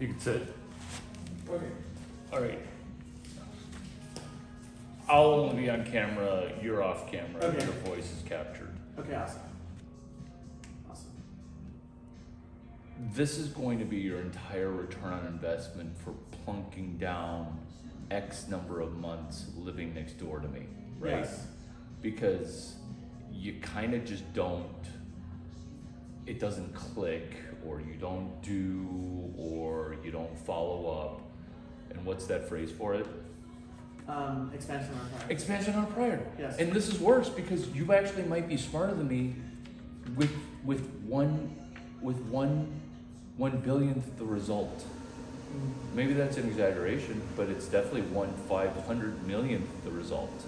You can sit. Okay. All right. I'll only be on camera. You're off camera. Okay. Your voice is captured. Okay, awesome. Awesome. This is going to be your entire return on investment for plunking down X number of months living next door to me, right? Yes. Because you kind of just don't, it doesn't click, or you don't do, or you don't follow up. And what's that phrase for it? Expansion on prior. Expansion on prior. Yes. And this is worse because you actually might be smarter than me with one billionth the result. Mm. Maybe that's an exaggeration, but it's definitely 1/500,000,000th the result.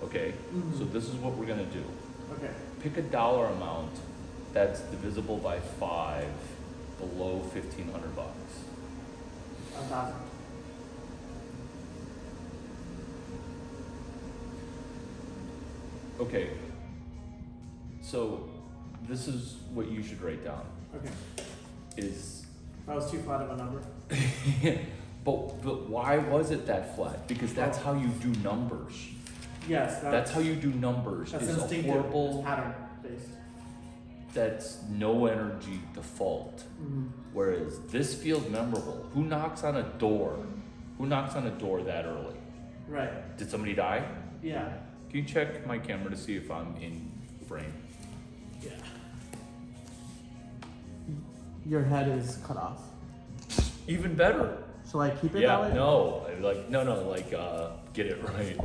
Okay? Mhm. So this is what we're gonna do. Okay. Pick a dollar amount that's divisible by 5 below $1,500. 1,000. Okay. So this is what you should write down Okay. is That was too flat of a number. but why was it that flat? Because that's how you do numbers. Yes. That's how you do numbers. That's It's a instinctive. horrible, It's pattern based. that's no energy default. Mm-hmm. Whereas this feels memorable. Who knocks on a door? Who knocks on a door that early? Right. Did somebody die? Yeah. Can you check my camera to see if I'm in frame? Yeah. Your head is cut off. Even better. Shall I keep it that Yeah, way? no, like get it right.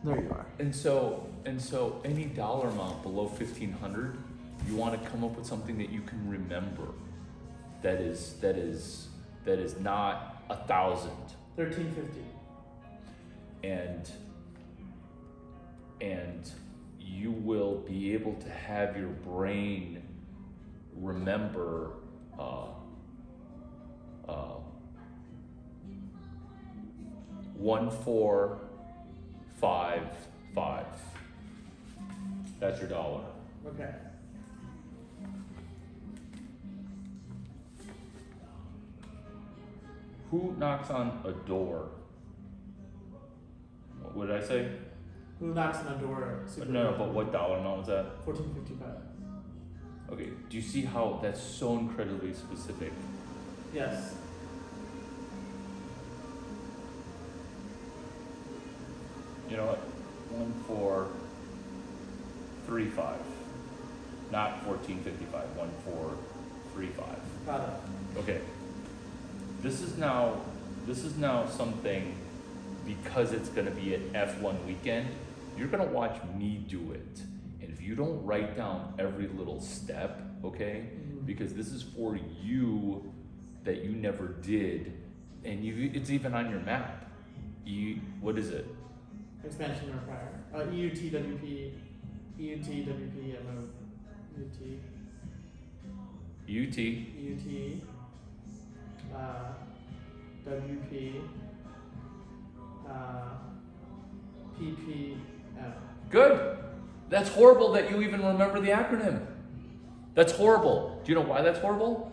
There you are. And so any dollar amount below 1,500, you want to come up with something that you can remember. That is not 1,000. 1350. And you will be able to have your brain remember 1,455. That's your dollar. Okay. Who knocks on a door? What did I say? Who knocks on a door? No, but what dollar amount was that? 1455. Okay, do you see how that's so incredibly specific? Yes. You know what? 1,435. Not 1455, 1,435. Got it. Okay. This is now something, because it's gonna be an F1 weekend, you're gonna watch me do it. And if you don't write down every little step, okay? Mhm. Because this is for you that you never did, and it's even on your map. What is it? Expansion or prior. EUTWP, EUTWP, UT, UT. EUT, WP, PPM. Good. That's horrible that you even remember the acronym. That's horrible. Do you know why that's horrible?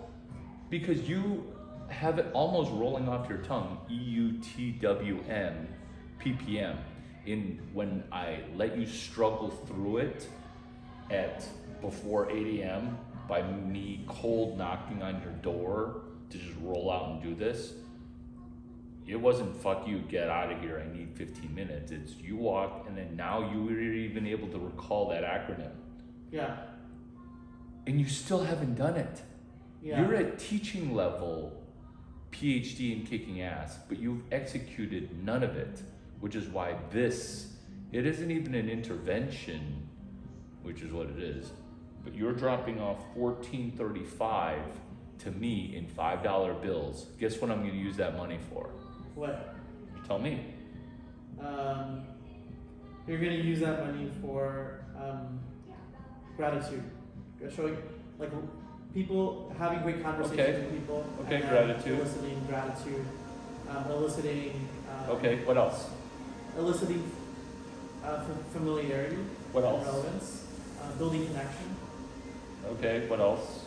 Because you have it almost rolling off your tongue. EUTWM, PPM. When I let you struggle through it at before 8 a.m. by me cold knocking on your door to just roll out and do this, it wasn't fuck you, get out of here, I need 15 minutes. It's you walk, and then now you were even able to recall that acronym. Yeah. And you still haven't done it. Yeah. You're at teaching level, PhD in kicking ass, but you've executed none of it, which is why it isn't even an intervention, which is what it is, but you're dropping off $14.35 to me in $5 bills. Guess what I'm gonna use that money for? What? Tell me. You're gonna use that money for gratitude, showing like people having great conversations Okay. with people. Okay, and gratitude. Eliciting gratitude, eliciting. Okay, what else? Eliciting familiarity. What and else? relevance. Building connection. Okay, what else?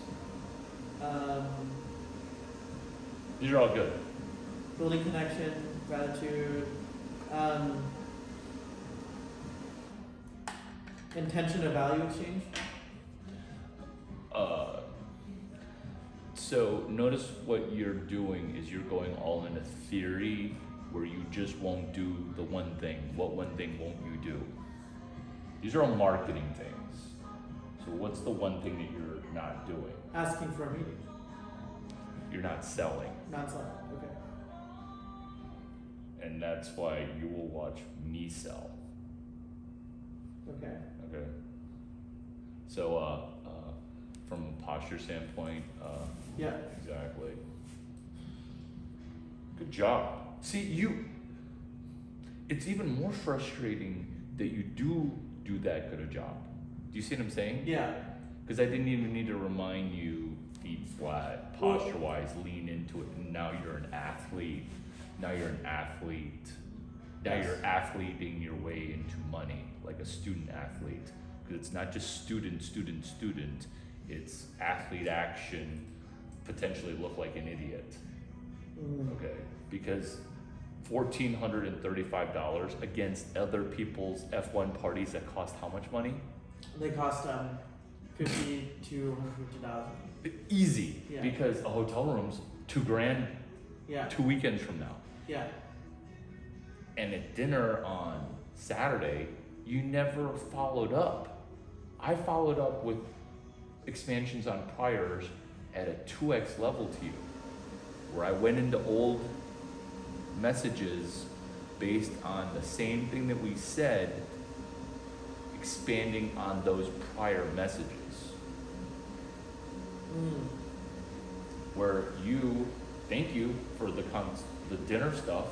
These are all good. Building connection, gratitude, intention of value exchange. So notice what you're doing is you're going all in a theory where you just won't do the one thing. What one thing won't you do? These are all marketing things. So what's the one thing that you're not doing? Asking for a meeting. You're not selling. Not selling. Okay. And that's why you will watch me sell. Okay. Okay. So from a posture standpoint, Yeah. exactly. Good job. See, it's even more frustrating that you do that good a job. Do you see what I'm saying? Yeah. Because I didn't even need to remind you, feet flat, posture wise, lean into it. And now you're an athlete. Now you're an athlete. Now Yes. you're athleting your way into money, like a student athlete. Because it's not just student. It's athlete action, potentially look like an idiot. Okay, because $1,435 against other people's F1 parties that cost how much money? They cost $50,000 to $150,000. Easy, Yeah. because a hotel room's $2,000 Yeah. 2 weekends from now. Yeah. And at dinner on Saturday, you never followed up. I followed up with expansions on priors at a 2x level to you, where I went into old messages based on the same thing that we said, expanding on those prior messages. Where thank you for the dinner stuff,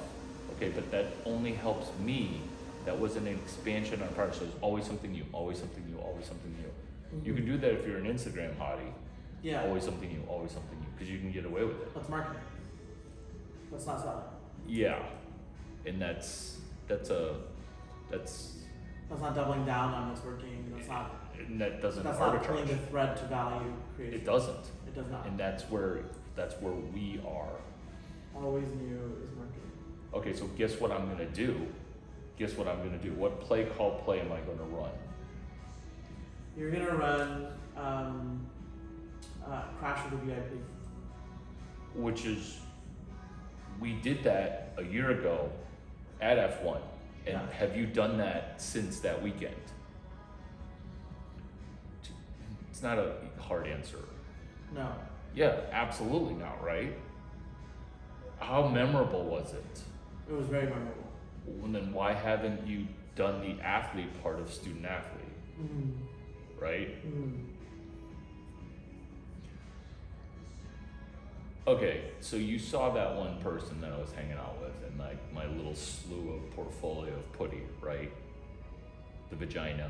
okay, but that only helps me. That wasn't an expansion on prior, so it's always something new, always something new, always something new. You can do that if you're an Instagram hottie. Yeah. Always something new, always something new, because you can get away with it. That's marketing. That's not selling. Yeah, and that's That's not doubling down on what's working. That's not. and that doesn't That's not pulling arbitrage. the thread to value creation. It doesn't, It does not. and that's where we are. Always new is marketing. Okay, so guess what I'm gonna do? Guess what I'm gonna do? What play am I gonna run? You're gonna run Crash with the VIP. Which is, we did that a year ago at F1, and Yeah. have you done that since that weekend? It's not a hard answer. No. Yeah, absolutely not, right? How memorable was it? It was very memorable. Well, then why haven't you done the athlete part of student athlete, right? Okay, so you saw that one person that I was hanging out with in like my little slew of portfolio of putty, right? The vagina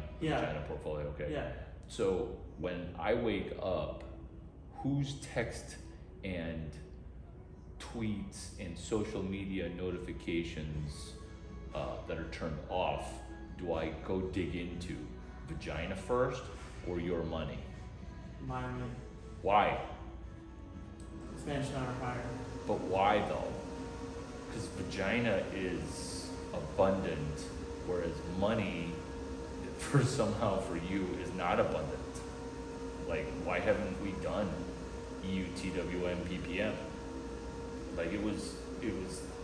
portfolio, okay. Yeah. So when I wake up, whose text and tweets and social media notifications that are turned off do I go dig into? Vagina first or your money? Miami. Why? Expansion on prior. But why though? Because vagina is abundant, whereas money, somehow for you, is not abundant. Like, why haven't we done EUTWM PPM? Like, it was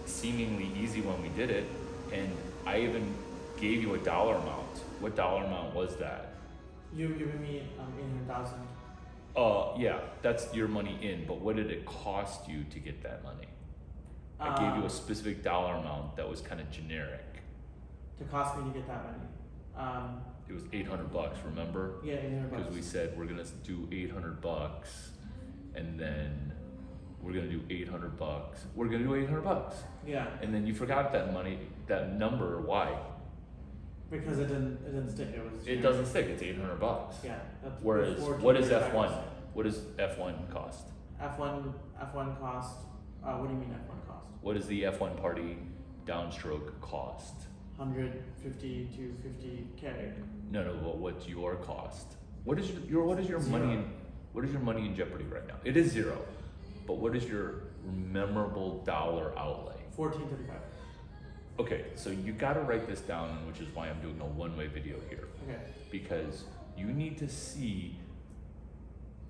seemingly easy when we did it, and I even gave you a dollar amount. What dollar amount was that? You've given me 800,000. Yeah, that's your money in, but what did it cost you to get that money? I gave you a specific dollar amount that was kind of generic. To cost me to get that money. It was $800, remember? Yeah, 800 bucks. Because we said we're gonna do $800, and then we're gonna do $800. We're gonna do $800, Yeah, and then you forgot that money, that number. Why? because it didn't stick. It was. It doesn't stick. It's $800. Yeah. That's Whereas, before what is 200 F1? bucks. What does F1 cost? F1 cost. What do you mean F1 cost? What does the F1 party downstroke cost? 150 to 50K. No, but what's your cost? What is your Zero. money in Jeopardy right now? It is zero, but what is your memorable dollar outlay? 1435. Okay, so you gotta write this down, which is why I'm doing a one-way video here. Okay. Because you need to see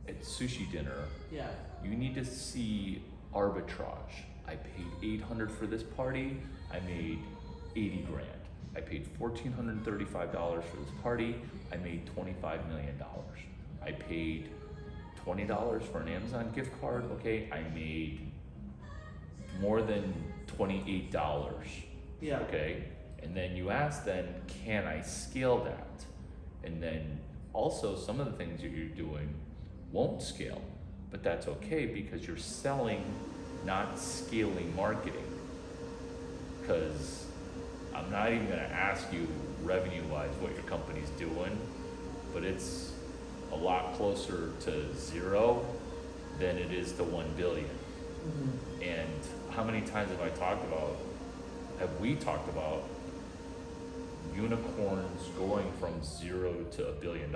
at sushi dinner, Yeah. you need to see arbitrage. I paid 800 for this party, I made 80 grand. I paid $1,435 for this party, I made $25 million. I paid $20 for an Amazon gift card, okay, I made more than $28. Yeah. Okay, and then you ask then, can I scale that? And then also some of the things that you're doing won't scale, but that's okay because you're selling, not scaling marketing. Because I'm not even gonna ask you revenue-wise what your company's doing, but it's a lot closer to 0 than it is to 1 billion. Mm-hmm. And how many times have we talked about unicorns going from 0 to $1 billion?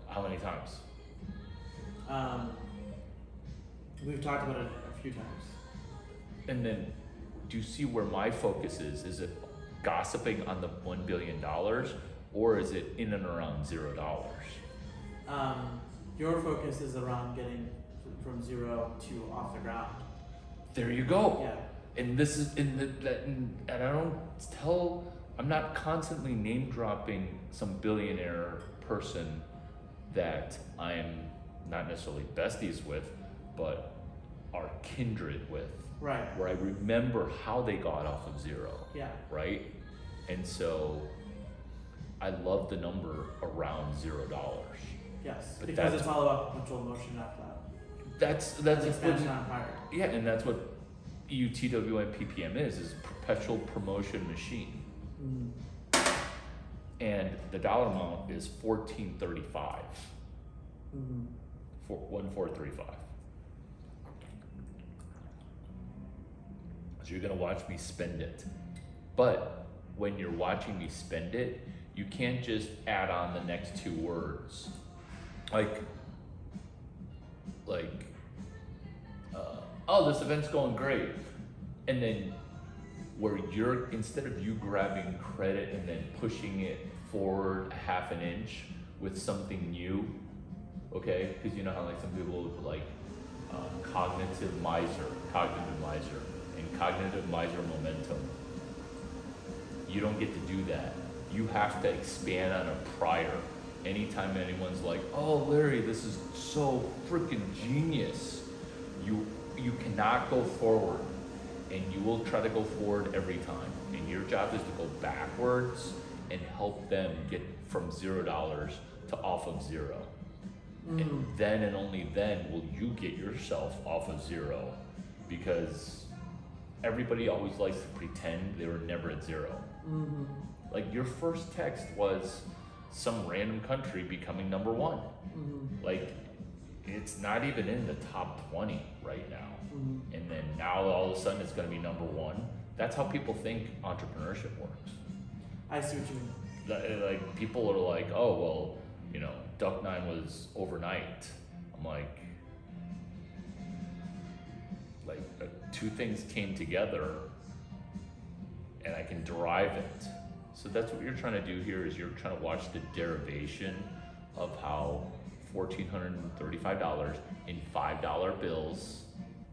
How many times? We've talked about it a few times. And then, do you see where my focus is? Is it gossiping on the $1 billion, or is it in and around $0? Your focus is around getting from 0 to off the ground. There you go. Yeah. And this is and I'm not constantly name dropping some billionaire person that I'm not necessarily besties with, but are kindred with. Right. Where I remember how they got off of 0. Yeah. Right? And so I love the number around $0. Yes. But Because it's all about perpetual motion after that. That's expansion on fire. yeah, and that's what EUTWM PPM is perpetual promotion machine. Mm-hmm. And the dollar amount is 1435. Mm-hmm. 1435. So you're gonna watch me spend it. But when you're watching me spend it, you can't just add on the next 2 words. Like, oh, this event's going great. And then where instead of you grabbing credit and then pushing it forward a half an inch with something new, okay? Because you know how like some people would like cognitive miser, and cognitive miser momentum. You don't get to do that. You have to expand on a prior. Anytime anyone's like, oh, Larry, this is so freaking genius, you cannot go forward, and you will try to go forward every time. And your job is to go backwards and help them get from $0 to off of 0. And then and only then will you get yourself off of 0, because everybody always likes to pretend they were never at 0. Mm-hmm. Like your first text was some random country becoming number 1. Mm-hmm. Like it's not even in the top 20 right now. Mm-hmm. And then now all of a sudden it's going to be number 1. That's how people think entrepreneurship works. I see what you mean. Like people are like, oh, well, you know, Duck9 was overnight. I'm like 2 things came together and I can derive it. So that's what you're trying to do here, is you're trying to watch the derivation of how $1,435 in $5 bills,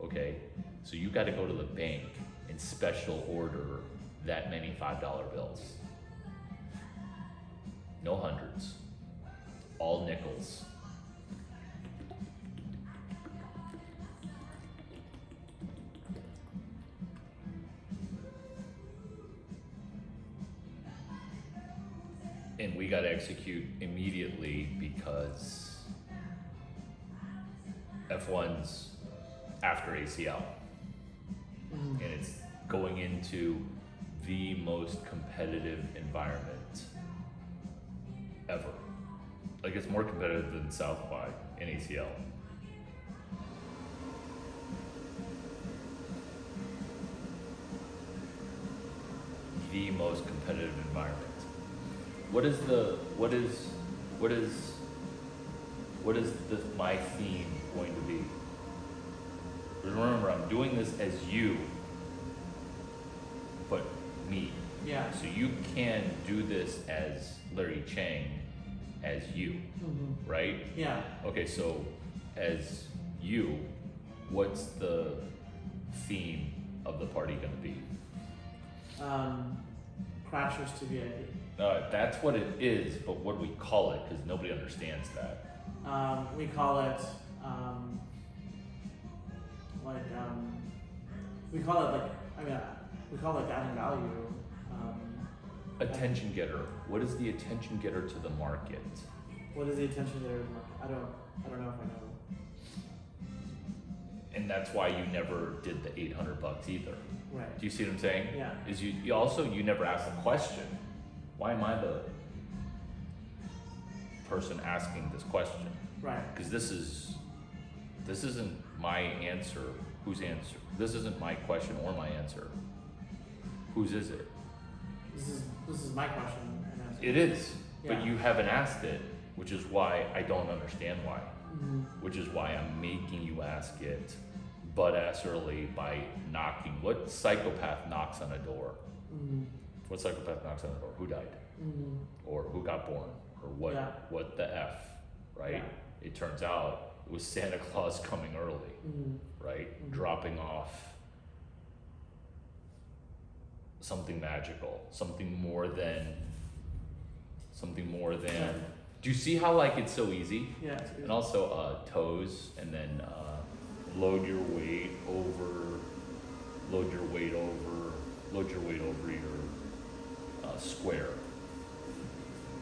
okay? So you got to go to the bank and special order that many $5 bills. No hundreds, all nickels. And we got to execute immediately because F1's after ACL. Mm-hmm. And it's going into the most competitive environment ever. Like it's more competitive than South by in ACL. The most competitive environment. What is my theme going to be? Remember, I'm doing this as you, but me. Yeah. So you can do this as Larry Chang, as you, right? Yeah. Okay, so as you, what's the theme of the party gonna be? Crashers to VIP. That's what it is, but what do we call it? Because nobody understands that. We call it we call it we call it adding value. Attention getter. What is the attention getter to the market? What is the attention there? I don't know if I know. And that's why you never did the $800 either. Right. Do you see what I'm saying? Yeah. Is you also you never asked the question. Why am I the person asking this question? Right. Because this isn't my answer. Whose answer? This isn't my question or my answer. Whose is it? This is my question and answer. It is, Yeah. but you haven't asked it, which is why I don't understand why. Mm-hmm. Which is why I'm making you ask it butt-ass early by knocking. What psychopath knocks on a door? Mm-hmm. What psychopath knocks on a door? Who died? Mm-hmm. Or who got born? Or what? Yeah. What the F? Right? Yeah. It turns out it was Santa Claus coming early, Mm-hmm. right? Mhm. Dropping off something magical, something more than. Yeah. Do you see how like it's so easy? Yeah. It's good. And also toes, and then load your weight over your square.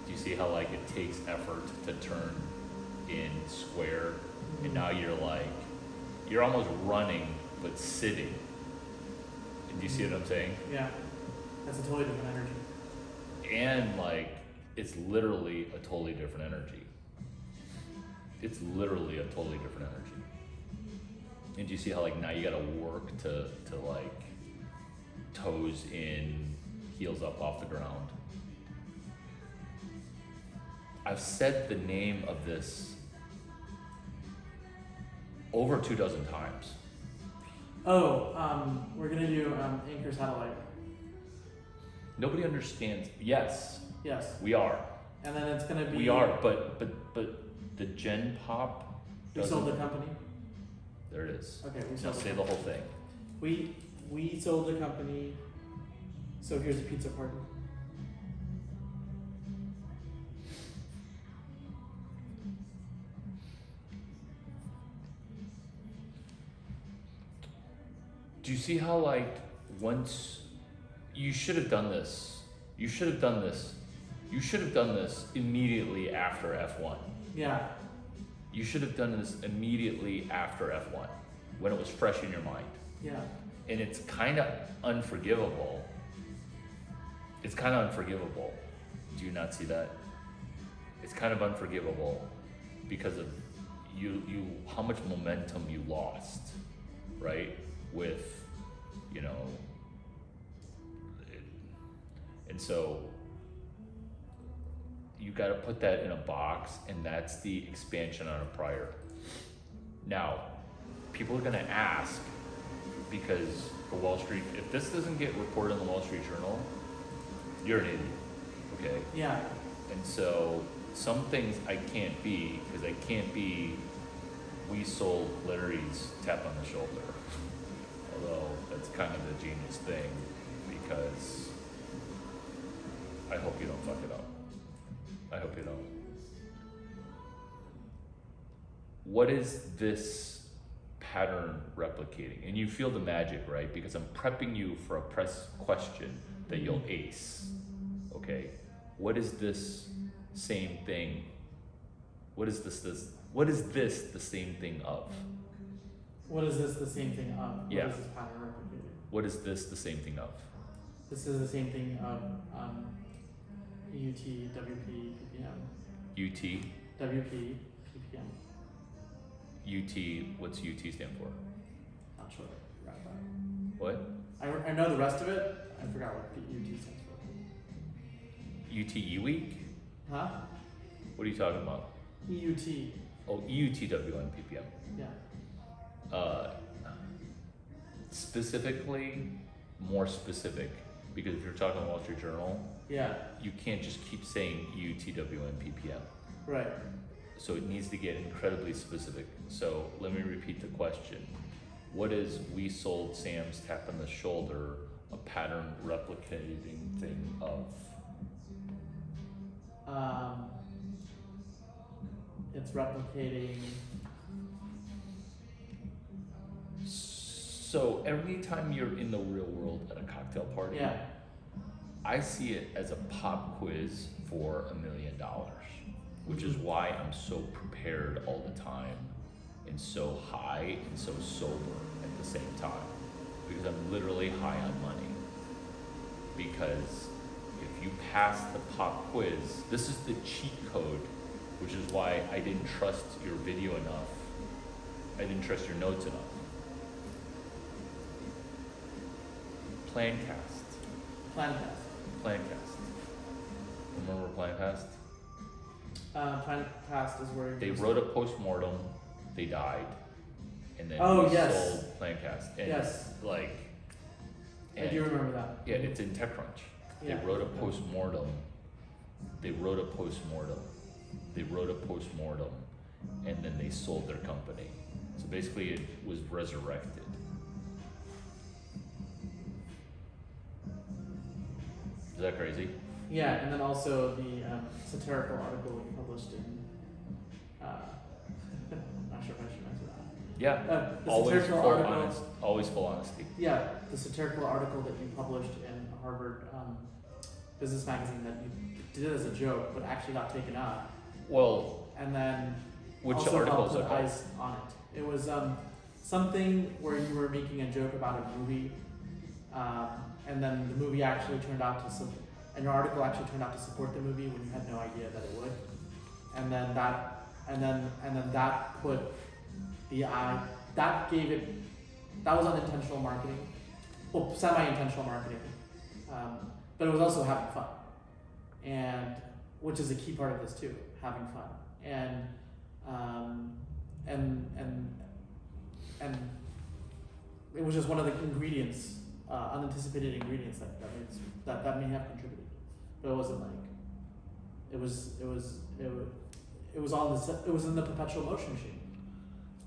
Do you see how like it takes effort to turn in square? And now you're almost running but sitting. And do you see what I'm saying? Yeah. That's a totally different energy. And like it's literally a totally different energy. It's literally a totally different energy. And do you see how like now you gotta work to like toes in, heels up off the ground? I've said the name of this over 24 times. Oh, we're gonna do Anchor Satellite. Nobody understands. Yes, Yes. we are. And then it's gonna be. We are, but the Gen Pop We sold the company. There it is. Okay, we Now sold. say the whole thing. We sold the company. So here's a pizza party. Do you see how like once you should have done this? You should have done this. You should have done this immediately after F1. Yeah. You should have done this immediately after F1 when it was fresh in your mind. Yeah. And it's kind of unforgivable. It's kind of unforgivable. Do you not see that? It's kind of unforgivable because of you how much momentum you lost, right? With, you know, and so you got to put that in a box, and that's the expansion on a prior. Now, people are going to ask, because the Wall Street, if this doesn't get reported in the Wall Street Journal, you're an idiot, okay? Yeah. And so some things I can't be, because I can't be, we sold Larry's tap on the shoulder. Although that's kind of the genius thing, because I hope you don't fuck it up. I hope you don't. What is this pattern replicating? And you feel the magic, right? Because I'm prepping you for a press question that you'll ace. Okay? What is this same thing? What is this the same thing of? What is this the same thing of? Yeah. What is this pattern replicated? What is this the same thing of? This is the same thing of UT, WP, PPM. UT? WP, PPM. UT, what's UT stand for? Not sure. I forgot that. What? I know the rest of it. I forgot what UT stands for. UTE week? Huh? What are you talking about? EUT. Oh, EUTWN PPM. Yeah. specifically, more specific, because if you're talking Wall Street Journal, Yeah. you can't just keep saying EUTWM PPM. Right. So it needs to get incredibly specific. So let me repeat the question. What is "we sold Sam's tap on the shoulder" a pattern replicating thing of? It's replicating. So every time you're in the real world at a cocktail party, Yeah. I see it as a pop quiz for $1 million, which is why I'm so prepared all the time and so high and so sober at the same time, because I'm literally high on money. Because if you pass the pop quiz, this is the cheat code, which is why I didn't trust your video enough. I didn't trust your notes enough. Plancast. Plancast. Remember Plancast? Plancast is where They wrote a postmortem, they died, and then Oh, we yes. sold Plancast. And Yes. like, I do remember that. yeah, it's in TechCrunch. Yeah. They wrote a postmortem. They wrote a postmortem. They wrote a postmortem, and then they sold their company. So basically, it was resurrected. Is that crazy? Yeah, and then also the satirical article we published in. Not sure if I should mention that. Yeah. The Always satirical full article. honest. Always full honesty. Yeah, the satirical article that you published in Harvard Business Magazine that you did as a joke, but actually got taken out, Well, and then which also article helped is it put called? ice on it. It was something where you were making a joke about a movie, and then the movie actually turned out to and your article actually turned out to support the movie when you had no idea that it would, and then that put that gave it, that was unintentional marketing, well, semi-intentional marketing, but it was also having fun, and which is a key part of this too, having fun, and it was just one of the ingredients, unanticipated ingredients that may have contributed, but it wasn't like it was in the perpetual motion machine.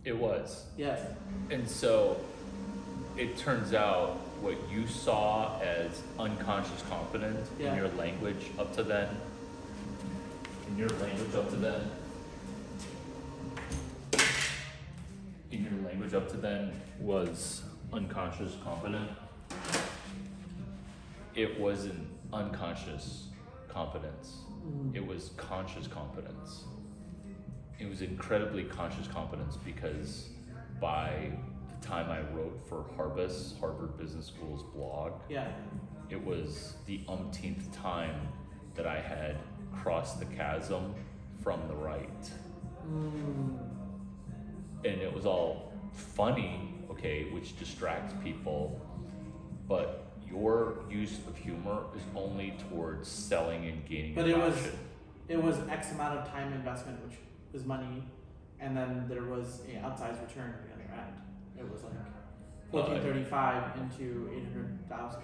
It was. Yes. And so it turns out what you saw as unconscious confidence Yeah. in your language up to then, was unconscious confident. It wasn't unconscious competence. It was conscious competence. It was incredibly conscious competence, because by the time I wrote for Harvest, Harvard Business School's blog, Yeah. it was the umpteenth time that I had crossed the chasm from the right. And it was all funny, okay, which distracts people, but your use of humor is only towards selling and gaining But adoption. it was X amount of time investment, which was money, and then there was a outsized return at the other end. It was like 1435 into 800,000.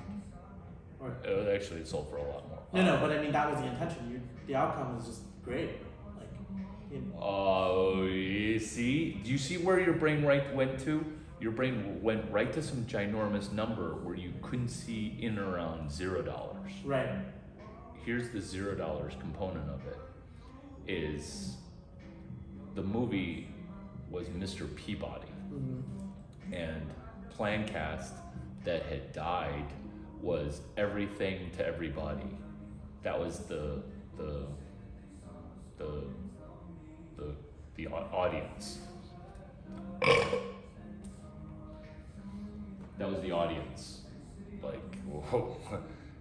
Or Actually, it sold for a lot more. no, but I mean that was the intention. The outcome was just great. Like, Oh, you see? Do you see where your brain went to? Your brain went right to some ginormous number where you couldn't see in and around $0. right. Here's the $0 component of it. Is the movie was Mr. Peabody, and Plancast that had died was everything to everybody. That was the audience. That was the audience. Like, whoa,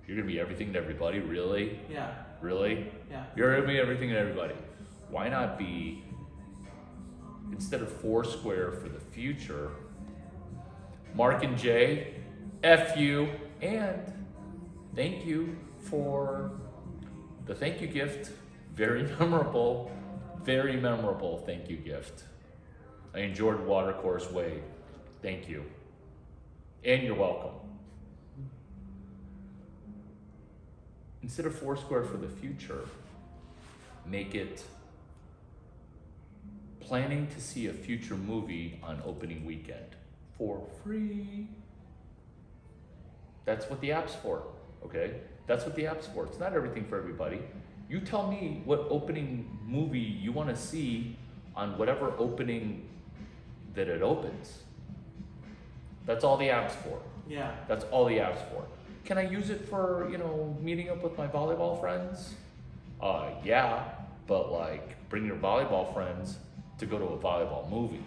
you're gonna be everything to everybody, really? Yeah. Really? Yeah. You're gonna be everything to everybody. Why not be, instead of Foursquare for the future, Mark and Jay, F you, and thank you for the thank you gift. Very memorable thank you gift. I enjoyed Watercourse Way. Thank you. And you're welcome. Instead of Foursquare for the future, make it planning to see a future movie on opening weekend for free. That's what the app's for, okay? That's what the app's for. It's not everything for everybody. You tell me what opening movie you want to see on whatever opening that it opens. That's all the app's for. Yeah. That's all the app's for. Can I use it for, meeting up with my volleyball friends? Yeah, but like bring your volleyball friends to go to a volleyball movie.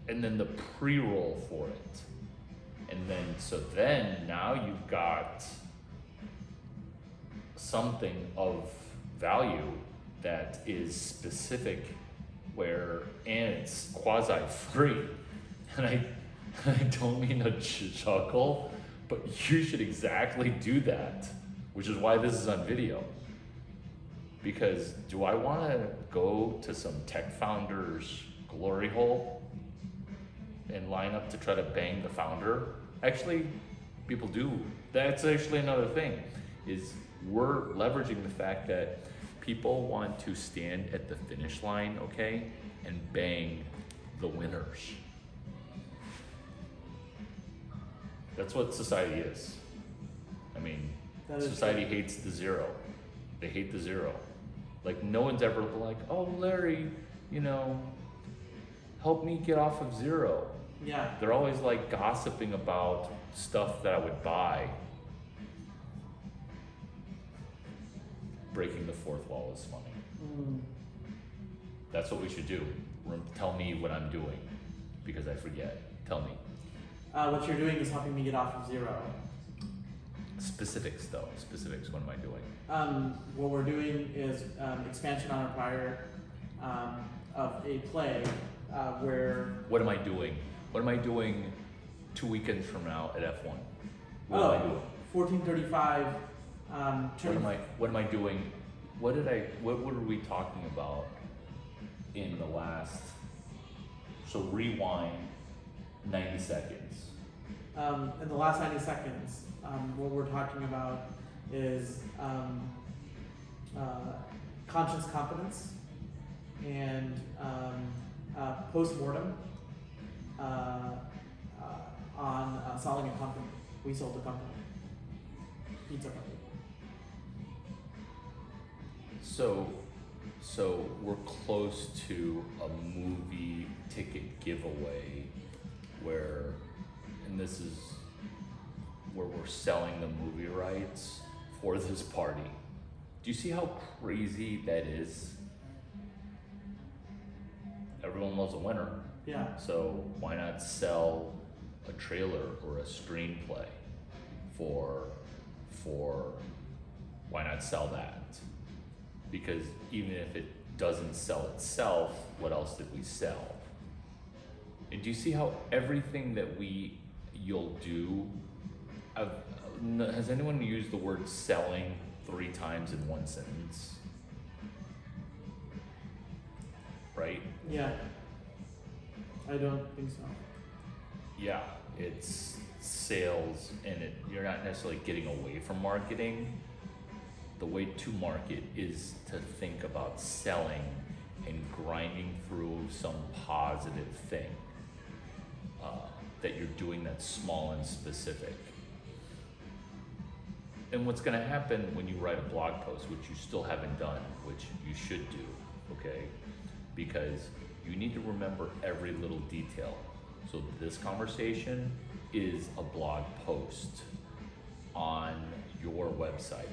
And then the pre-roll for it. And then now you've got something of value that is specific and it's quasi-free. And I don't mean to chuckle, but you should exactly do that, which is why this is on video. Because do I want to go to some tech founder's glory hole and line up to try to bang the founder? Actually, people do. That's actually another thing, is we're leveraging the fact that people want to stand at the finish line, okay, and bang the winners. That's what society is. I mean, society hates the zero. They hate the zero. Like, no one's ever like, oh, Larry, help me get off of zero. Yeah. They're always like gossiping about stuff that I would buy. Breaking the fourth wall is funny. That's what we should do. Tell me what I'm doing, because I forget. Tell me. What you're doing is helping me get off of zero. Specifics though. Specifics. What am I doing? What we're doing is expansion on a prior of a play where. What am I doing? What am I doing 2 weekends from now at F1? What am I doing? 1435. What am I doing? What were we talking about in the last? So rewind 90 seconds. In the last 90 seconds, what we're talking about is conscious competence and post-mortem on selling a company. We sold a company. Pizza company. So we're close to a movie ticket giveaway and this is where we're selling the movie rights for this party. Do you see how crazy that is? Everyone loves a winner. Yeah. So why not sell a trailer or a screenplay for why not sell that? Because even if it doesn't sell itself, what else did we sell? And do you see how everything that you'll do, has anyone used the word selling 3 times in one sentence? Right? Yeah. I don't think so. Yeah, it's sales, and you're not necessarily getting away from marketing. The way to market is to think about selling and grinding through some positive thing that you're doing that's small and specific. And what's going to happen when you write a blog post, which you still haven't done, which you should do, okay? Because you need to remember every little detail. So this conversation is a blog post on your website.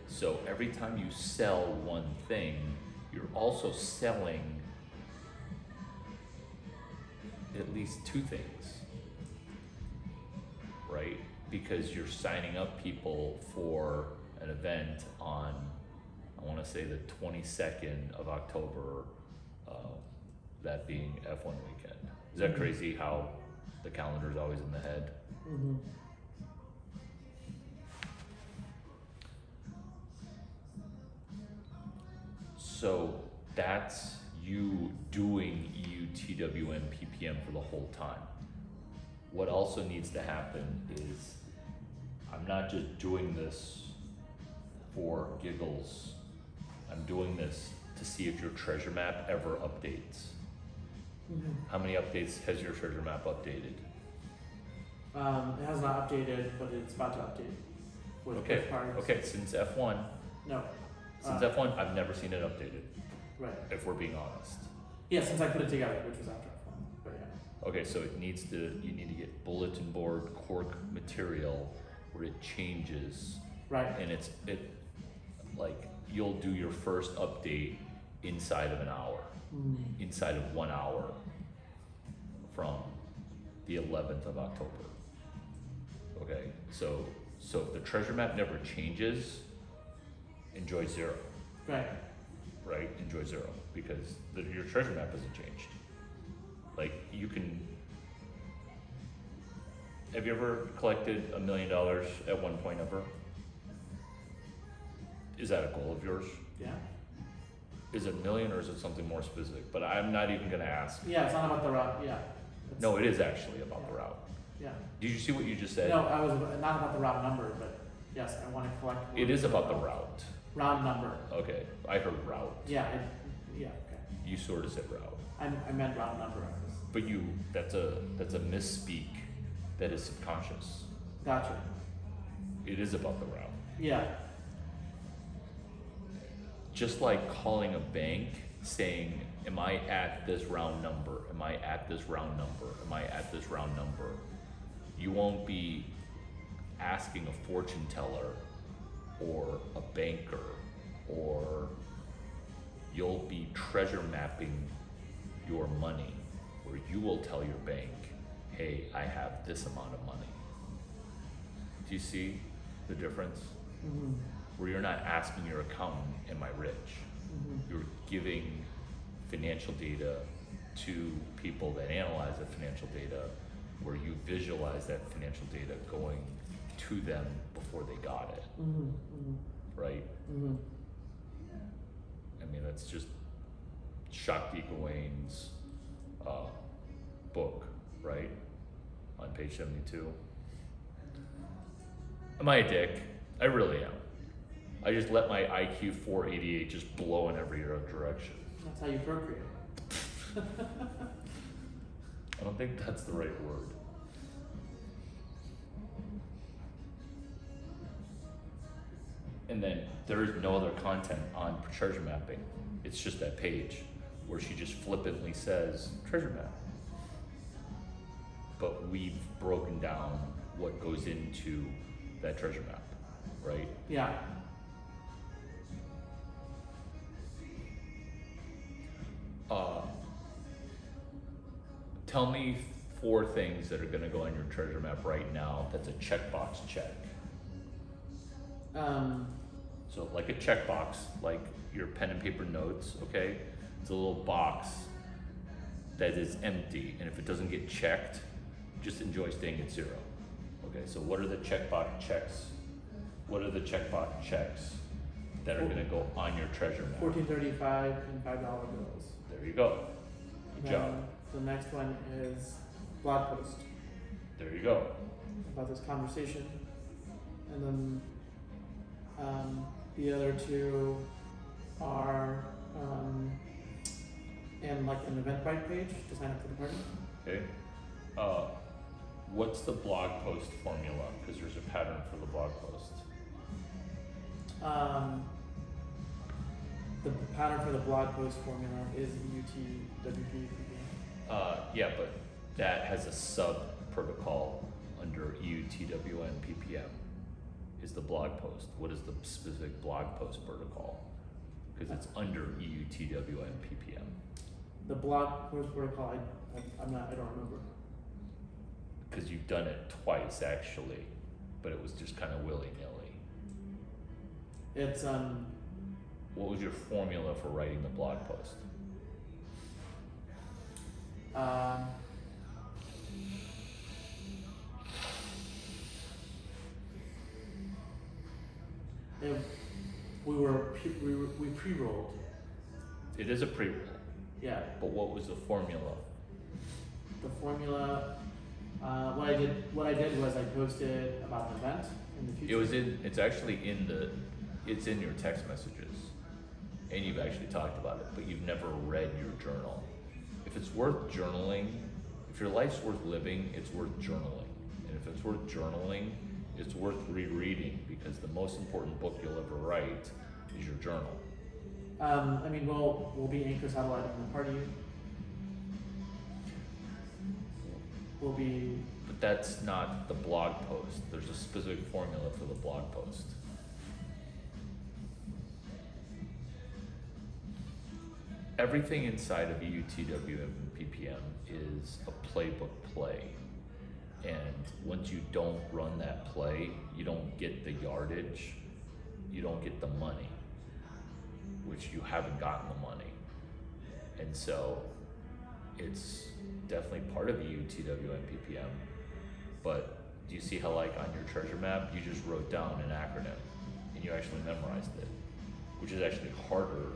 So every time you sell one thing, you're also selling at least 2 things, right? Because you're signing up people for an event on, I want to say the 22nd of October, that being F1 weekend. Is that crazy how the calendar's always in the head? Mm-hmm. So that's you doing EUTWM PPM for the whole time. What also needs to happen is I'm not just doing this for giggles. I'm doing this to see if your treasure map ever updates. Mhm. How many updates has your treasure map updated? It has not updated, but it's about to update with Okay, cards. okay, since F1, No. since Uh, F1, I've never seen it updated, Right. if we're being honest. Yeah, since I put it together, which was after F1. But yeah. Okay, so you need to get bulletin board cork material where it changes, Right. and like, you'll do your first update inside of an hour, inside of 1 hour from the 11th of October. Okay, so if the treasure map never changes, enjoy 0, Right. right? Enjoy 0, because your treasure map hasn't changed. Like, you can. Have you ever collected $1 million at one point ever? Is that a goal of yours? Yeah. Is it a million or is it something more specific? But I'm not even gonna ask. Yeah, it's not about the route. Yeah. No, it is actually about the route. Yeah. Did you see what you just said? No, I was not about the route number, but yes, I want to collect. It is about the route. Round number. Okay, I heard route. Yeah. Yeah. Okay. You sort of said route. I meant round number. But that's a misspeak that is subconscious. Gotcha. It is about the route. Yeah. Just like calling a bank saying, am I at this round number? Am I at this round number? Am I at this round number? You won't be asking a fortune teller or a banker, or you'll be treasure mapping your money, where you will tell your bank, hey, I have this amount of money. Do you see the difference? Mm-hmm. Where you're not asking your accountant, am I rich? Mm-hmm. You're giving financial data to people that analyze the financial data, where you visualize that financial data going to them before they got it, Mm-hmm. Mm-hmm. right? Mm-hmm. I mean, that's just Shakti Gawaine's book, right? On page 72. Am I a dick? I really am. I just let my IQ 488 just blow in every direction. That's how you procreate. I don't think that's the right word. And then there is no other content on treasure mapping. It's just that page where she just flippantly says treasure map. But we've broken down what goes into that treasure map, right? Yeah. Tell me 4 things that are gonna go on your treasure map right now that's a checkbox check. So like a checkbox, like your pen and paper notes, okay? It's a little box that is empty, and if it doesn't get checked, just enjoy staying at 0. Okay, so what are the checkbox checks? What are the checkbox checks that are gonna go on your treasure map? $14.35 and $5 bills. There you go. Good Then job. The next one is blog post There you go. about this conversation, and then the other 2 are and like an Eventbrite page to sign up for the party. Okay. What's the blog post formula? Because there's a pattern for the blog post. The pattern for the blog post formula is EUTWP. Yeah, but that has a sub protocol under EUTWN PPM. Is the blog post. What is the specific blog post protocol? Because it's under EUTWN PPM. The blog post protocol, I don't remember. Because you've done it twice actually, but it was just kind of willy-nilly. It's What was your formula for writing the blog post? we pre-rolled. It is a pre-roll. Yeah. But what was the formula? The formula. What I did was I posted about an event in the future. It's actually it's in your text messages, and you've actually talked about it, but you've never read your journal. If it's worth journaling, if your life's worth living, it's worth journaling. And if it's worth journaling, it's worth rereading, because the most important book you'll ever write is your journal. I mean, we'll be Anchor Satellite in the party. We'll be. But that's not the blog post. There's a specific formula for the blog post. Everything inside of EUTWM and PPM is a playbook play. And once you don't run that play, you don't get the yardage, you don't get the money, which you haven't gotten the money. And so it's definitely part of EUTWM and PPM. But do you see how, like, on your treasure map, you just wrote down an acronym and you actually memorized it, which is actually harder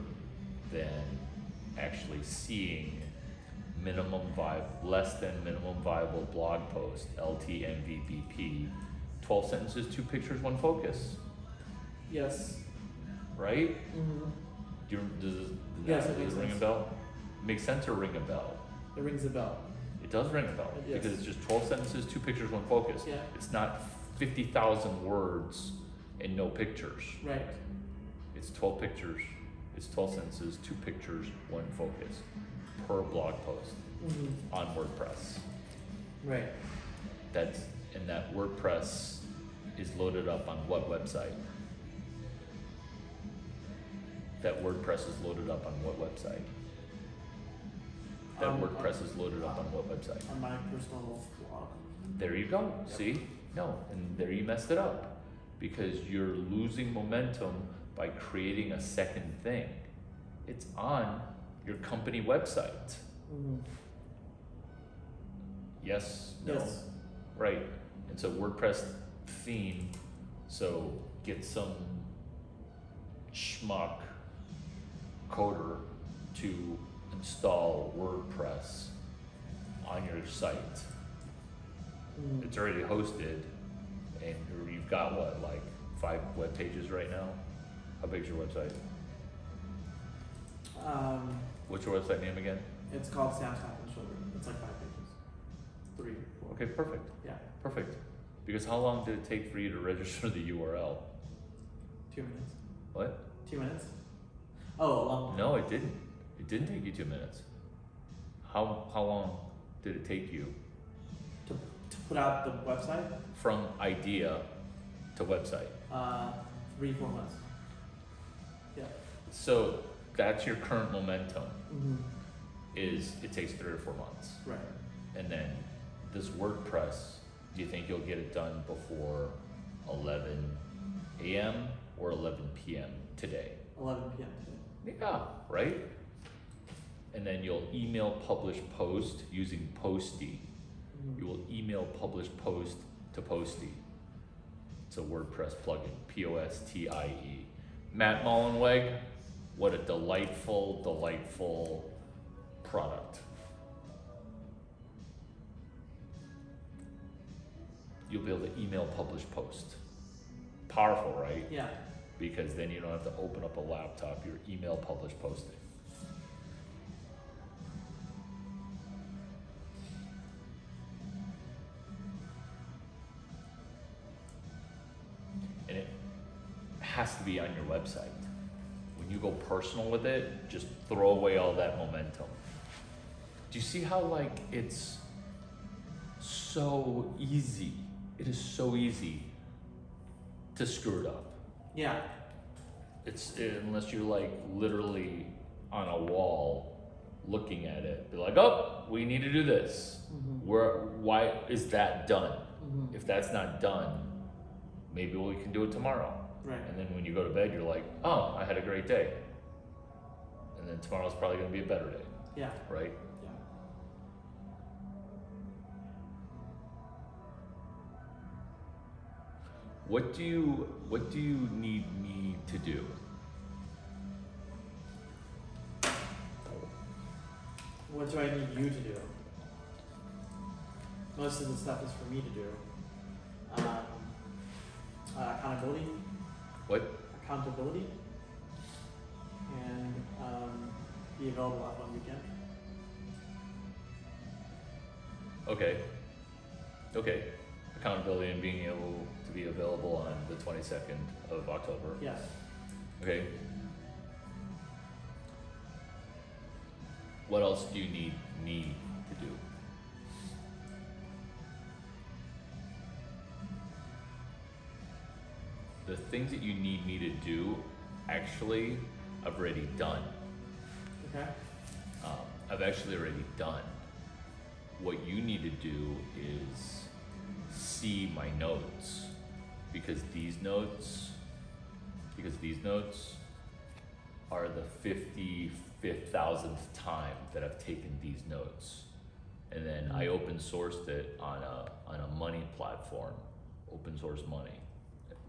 than actually seeing less than minimum viable blog post, LTMVBP, 12 sentences, 2 pictures, 1 focus, Yes. right? Mm-hmm. Does Yes, it it makes ring a sense. bell? Make sense or ring a bell? It rings a bell. It does ring a bell, Yes. because it's just 12 sentences, 2 pictures, 1 focus. Yeah. It's not 50,000 words and no pictures. Right. It's 12 pictures, it's 12 sentences, 2 pictures, 1 focus per blog post Mm-hmm. on WordPress. Right. And that WordPress is loaded up on what website? That WordPress is loaded up on what website? That WordPress is loaded up on what website? On my personal blog. There you go. See? No, and there you messed it up, because you're losing momentum by creating a second thing. It's on your company website. Mm-hmm. Yes? No? Yes. Right. And so WordPress theme, so get some schmuck coder to install WordPress on your site. Mm-hmm. It's already hosted, and you've got what, like 5 web pages right now? How big's your website? What's your website name again? It's called Sam's Top and Shoulder. It's like 5 pages. 3. Okay, perfect. Yeah. Perfect. Because how long did it take for you to register the URL? 2 minutes. What? 2 minutes? Oh, a long time. No, it didn't. It didn't take you 2 minutes. How long did it take you To put out the website? from idea to website? 3-4 months. Yeah. So that's your current momentum, Mm-hmm. is it takes 3 or 4 months. Right. And then this WordPress, do you think you'll get it done before 11 a.m. or 11 p.m. today? 11 p.m. today. Yeah, right? And then you'll email publish post using Posty. Mm-hmm. You will email publish post to Posty. It's a WordPress plugin, Postie. Matt Mullenweg, what a delightful, delightful product. You'll be able to email publish post. Powerful, right? Yeah. Because then you don't have to open up a laptop, your email publish posting. And it has to be on your website. When you go personal with it, just throw away all that momentum. Do you see how, like, it's so easy? It is so easy to screw it up. Yeah. Unless you're like literally on a wall looking at it, be like, oh, we need to do this. Mm-hmm. Why is that done? Mm-hmm. If that's not done, maybe we can do it tomorrow. Right. And then when you go to bed, you're like, oh, I had a great day. And then tomorrow's probably gonna be a better day, Yeah. right? Yeah. What do you need me to do? What do I need you to do? Most of the stuff is for me to do. Accountability. What? Accountability. And be available on weekend. Okay. Okay. Accountability and being able to be available on the 22nd of October. Yes. Okay. What else do you need me to do? The things that you need me to do, actually, I've already done. Okay. I've actually already done. What you need to do is see my notes, because these notes are the 55,000th time that I've taken these notes. And then I open sourced it on a money platform, open source money.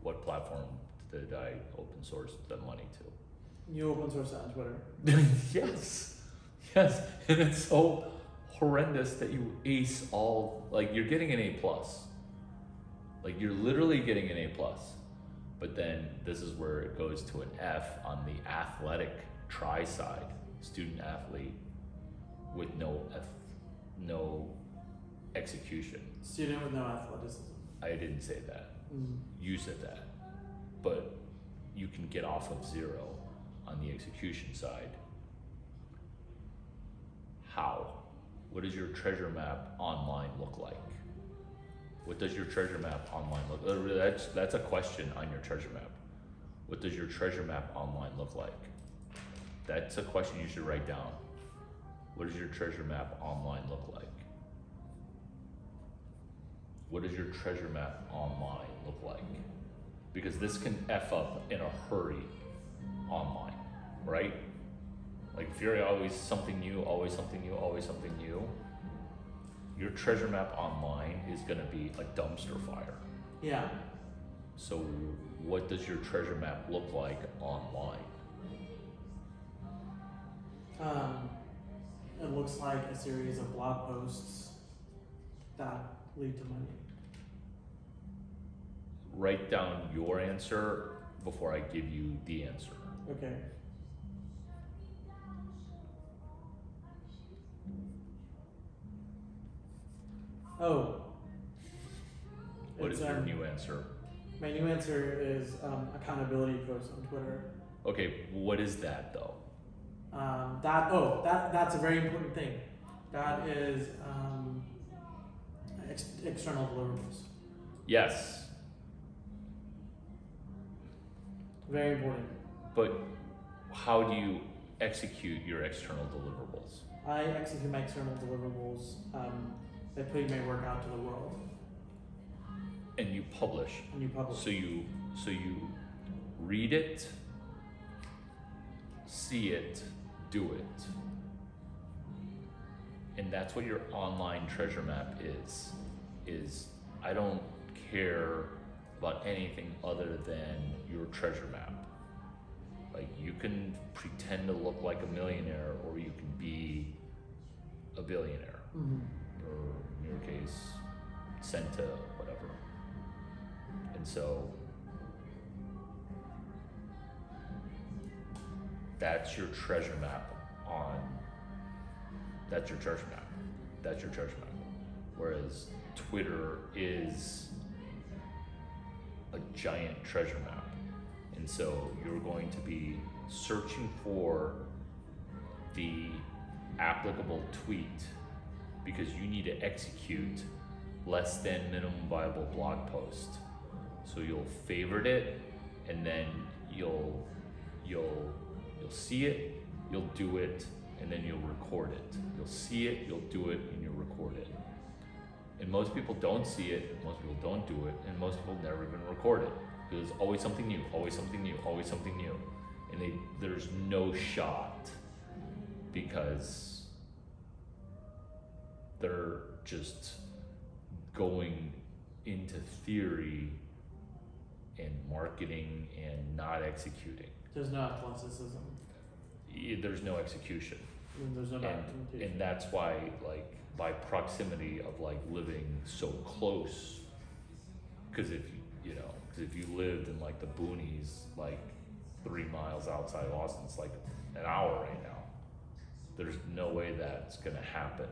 What platform did I open source the money to? You open source it on Twitter. Yes, yes, and it's so horrendous that you ace all, like you're getting an A+. Like you're literally getting an A+. But then this is where it goes to an F on the athletic try side, student athlete with no execution. Student with no athleticism. I didn't say that. Mm. You said that. But you can get off of 0 on the execution side. How? What does your treasure map online look like? What does your treasure map online look? That's a question on your treasure map. What does your treasure map online look like? That's a question you should write down. What does your treasure map online look like? What does your treasure map online look like? Because this can F up in a hurry online, right? Like if you're always something new, always something new, always something new, your treasure map online is gonna be a dumpster fire. Yeah. So what does your treasure map look like online? It looks like a series of blog posts that lead to money. Write down your answer before I give you the answer. Okay. Oh. What It's, is your new answer? My new answer is accountability posts on Twitter. Okay, what is that though? That's a very important thing. That is external deliverables. Yes, Very important. but how do you execute your external deliverables? I execute my external deliverables by putting my work out to the world, And you publish. and you publish. So you read it, see it, do it. And that's what your online treasure map is I don't care about anything other than your treasure map. Like you can pretend to look like a millionaire or you can be a billionaire, Mhm. or in your case, Senta, whatever. And so that's your treasure map that's your treasure map. That's your treasure map. Whereas Twitter is a giant treasure map. And so you're going to be searching for the applicable tweet because you need to execute less than minimum viable blog post. So you'll favorite it and then you'll see it, you'll do it, and then you'll record it. You'll see it, you'll do it, and you'll record it. And most people don't see it, most people don't do it, and most people never even record it. Because there's always something new, always something new, always something new. And there's no shot because they're just going into theory and marketing and not executing. There's no athleticism. There's no execution. And there's no documentation. And that's why, like, by proximity of like living so close, because if you lived in like the boonies, like 3 miles outside Austin, it's like an hour right now. There's no way that's gonna happen.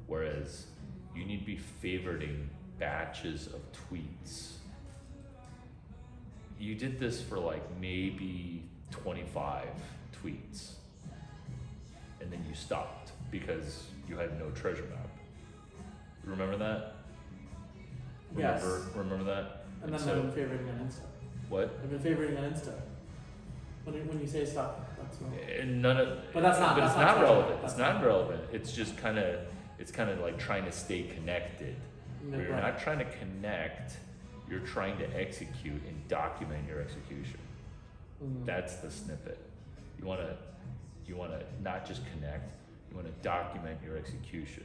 Whereas you need to be favoriting batches of tweets. You did this for like maybe 25 tweets, and then you stopped because you had no treasure map. Remember that? Yes. Remember that? And then so- I've been favoriting on Insta. What? I've been favoriting on Insta. When you say stuff, that's wrong. And none of. But that's not- But that's it's not not treasure relevant. map. It's That's not relevant. It's just kind of like trying to stay connected. Where you're Right. not trying to connect. You're trying to execute and document your execution. Mhm. That's the snippet. You wanna not just connect. You wanna document your execution,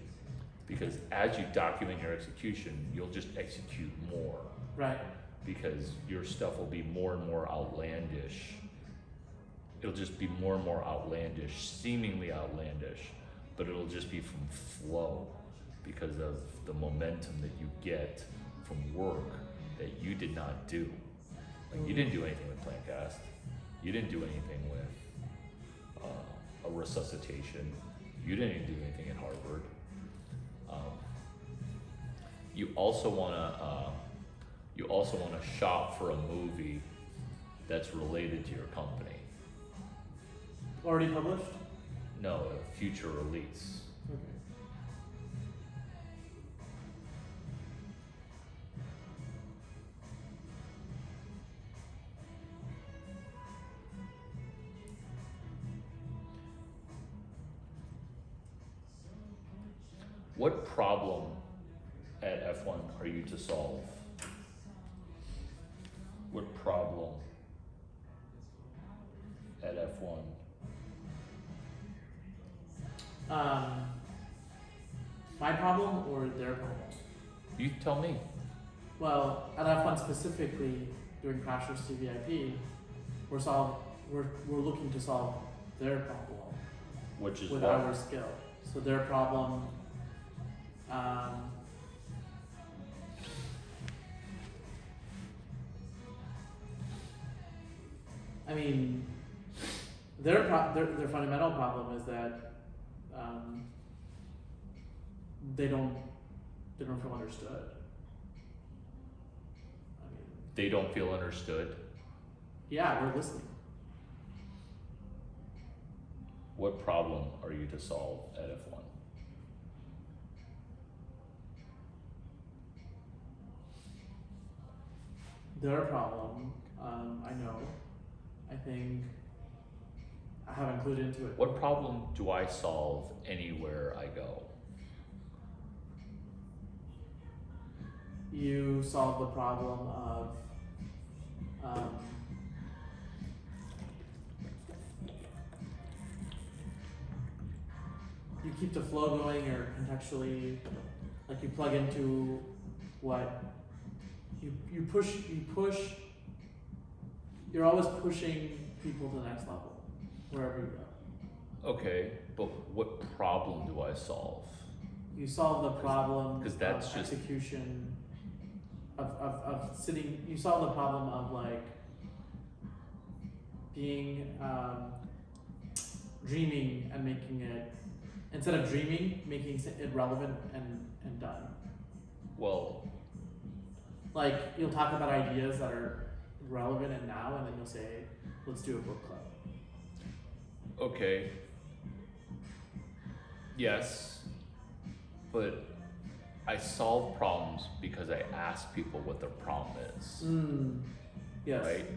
because as you document your execution, you'll just execute more. Right. Because your stuff will be more and more outlandish. It'll just be more and more outlandish, seemingly outlandish, but it'll just be from flow because of the momentum that you get from work that you did not do. Like, you didn't do anything with Plantcast. You didn't do anything with a resuscitation. You didn't even do anything at Harvard. You also wanna shop for a movie that's related to your company. Already published? No, a future release. Okay. What problem at F1 are you to solve? What problem at F1? My problem or their problem? You tell me. Well, at F1 specifically, during Crashers TVIP, we're looking to solve their problem Which is with what? our skill. So their problem, I mean, their fundamental problem is that they don't feel understood. I mean, They don't feel understood. yeah, we're listening. What problem are you to solve at F1? Their problem, I know. I think I haven't clued into it. What problem do I solve anywhere I go? You solve the problem of you keep the flow going, or contextually, like you plug into what you push. You're always pushing people to the next level wherever you go. Okay, but what problem do I solve? You solve the problem 'Cause that's of just- execution of sitting. You solve the problem of like being dreaming and making it, instead of dreaming, making it relevant and done. Well, Like, you'll talk about ideas that are relevant and now, and then you'll say, let's do a book club. okay. Yes, but I solve problems because I ask people what their problem is, Yes. right?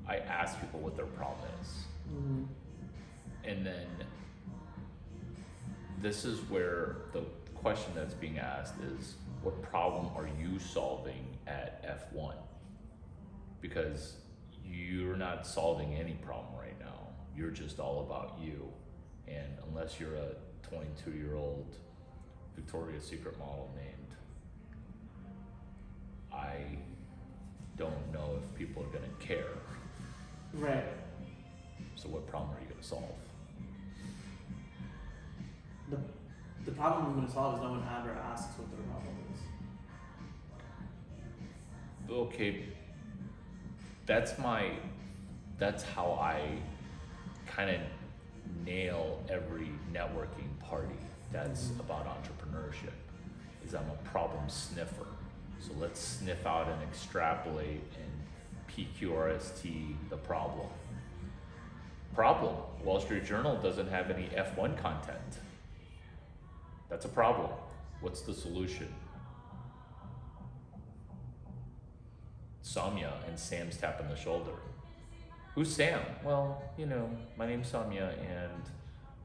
I ask people what their problem is. Mm. And then this is where the question that's being asked is, what problem are you solving at F1? Because you're not solving any problem right now. You're just all about you. And unless you're a 22-year-old Victoria's Secret model named, I don't know if people are gonna care. Right. So what problem are you gonna solve? the problem I'm going to solve is no one ever asks what their problem is. Okay, that's how I kind of nail every networking party that's about entrepreneurship, is I'm a problem sniffer. So let's sniff out and extrapolate and PQRST the problem. Problem, Wall Street Journal doesn't have any F1 content. That's a problem. What's the solution? Samya and Sam's tapping the shoulder. Who's Sam? Well, you know, my name's Samya and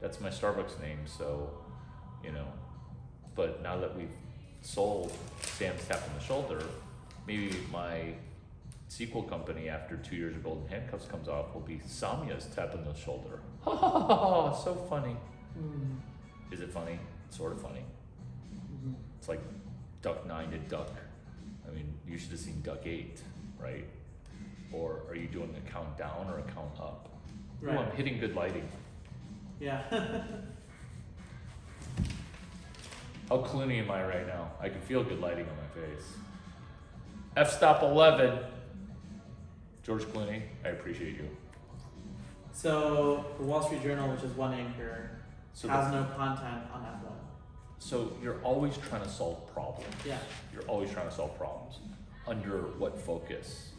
that's my Starbucks name, so, you know. But now that we've sold Sam's tapping the shoulder, maybe my sequel company after 2 years of Golden Handcuffs comes off will be Samya's tapping the shoulder. Ha ha ha ha, so funny. Is it funny? It's sort of funny. It's like Duck 9 to Duck. I mean, you should have seen Duck 8, right? Or are you doing a count down or a count up? Right. Ooh, I'm hitting good lighting. Yeah. How Clooney am I right now? I can feel good lighting on my face. F-stop 11. George Clooney, I appreciate you. So the Wall Street Journal, which is one anchor, So has no content on F1. So you're always trying to solve problems. Yeah. You're always trying to solve problems. Under what focus?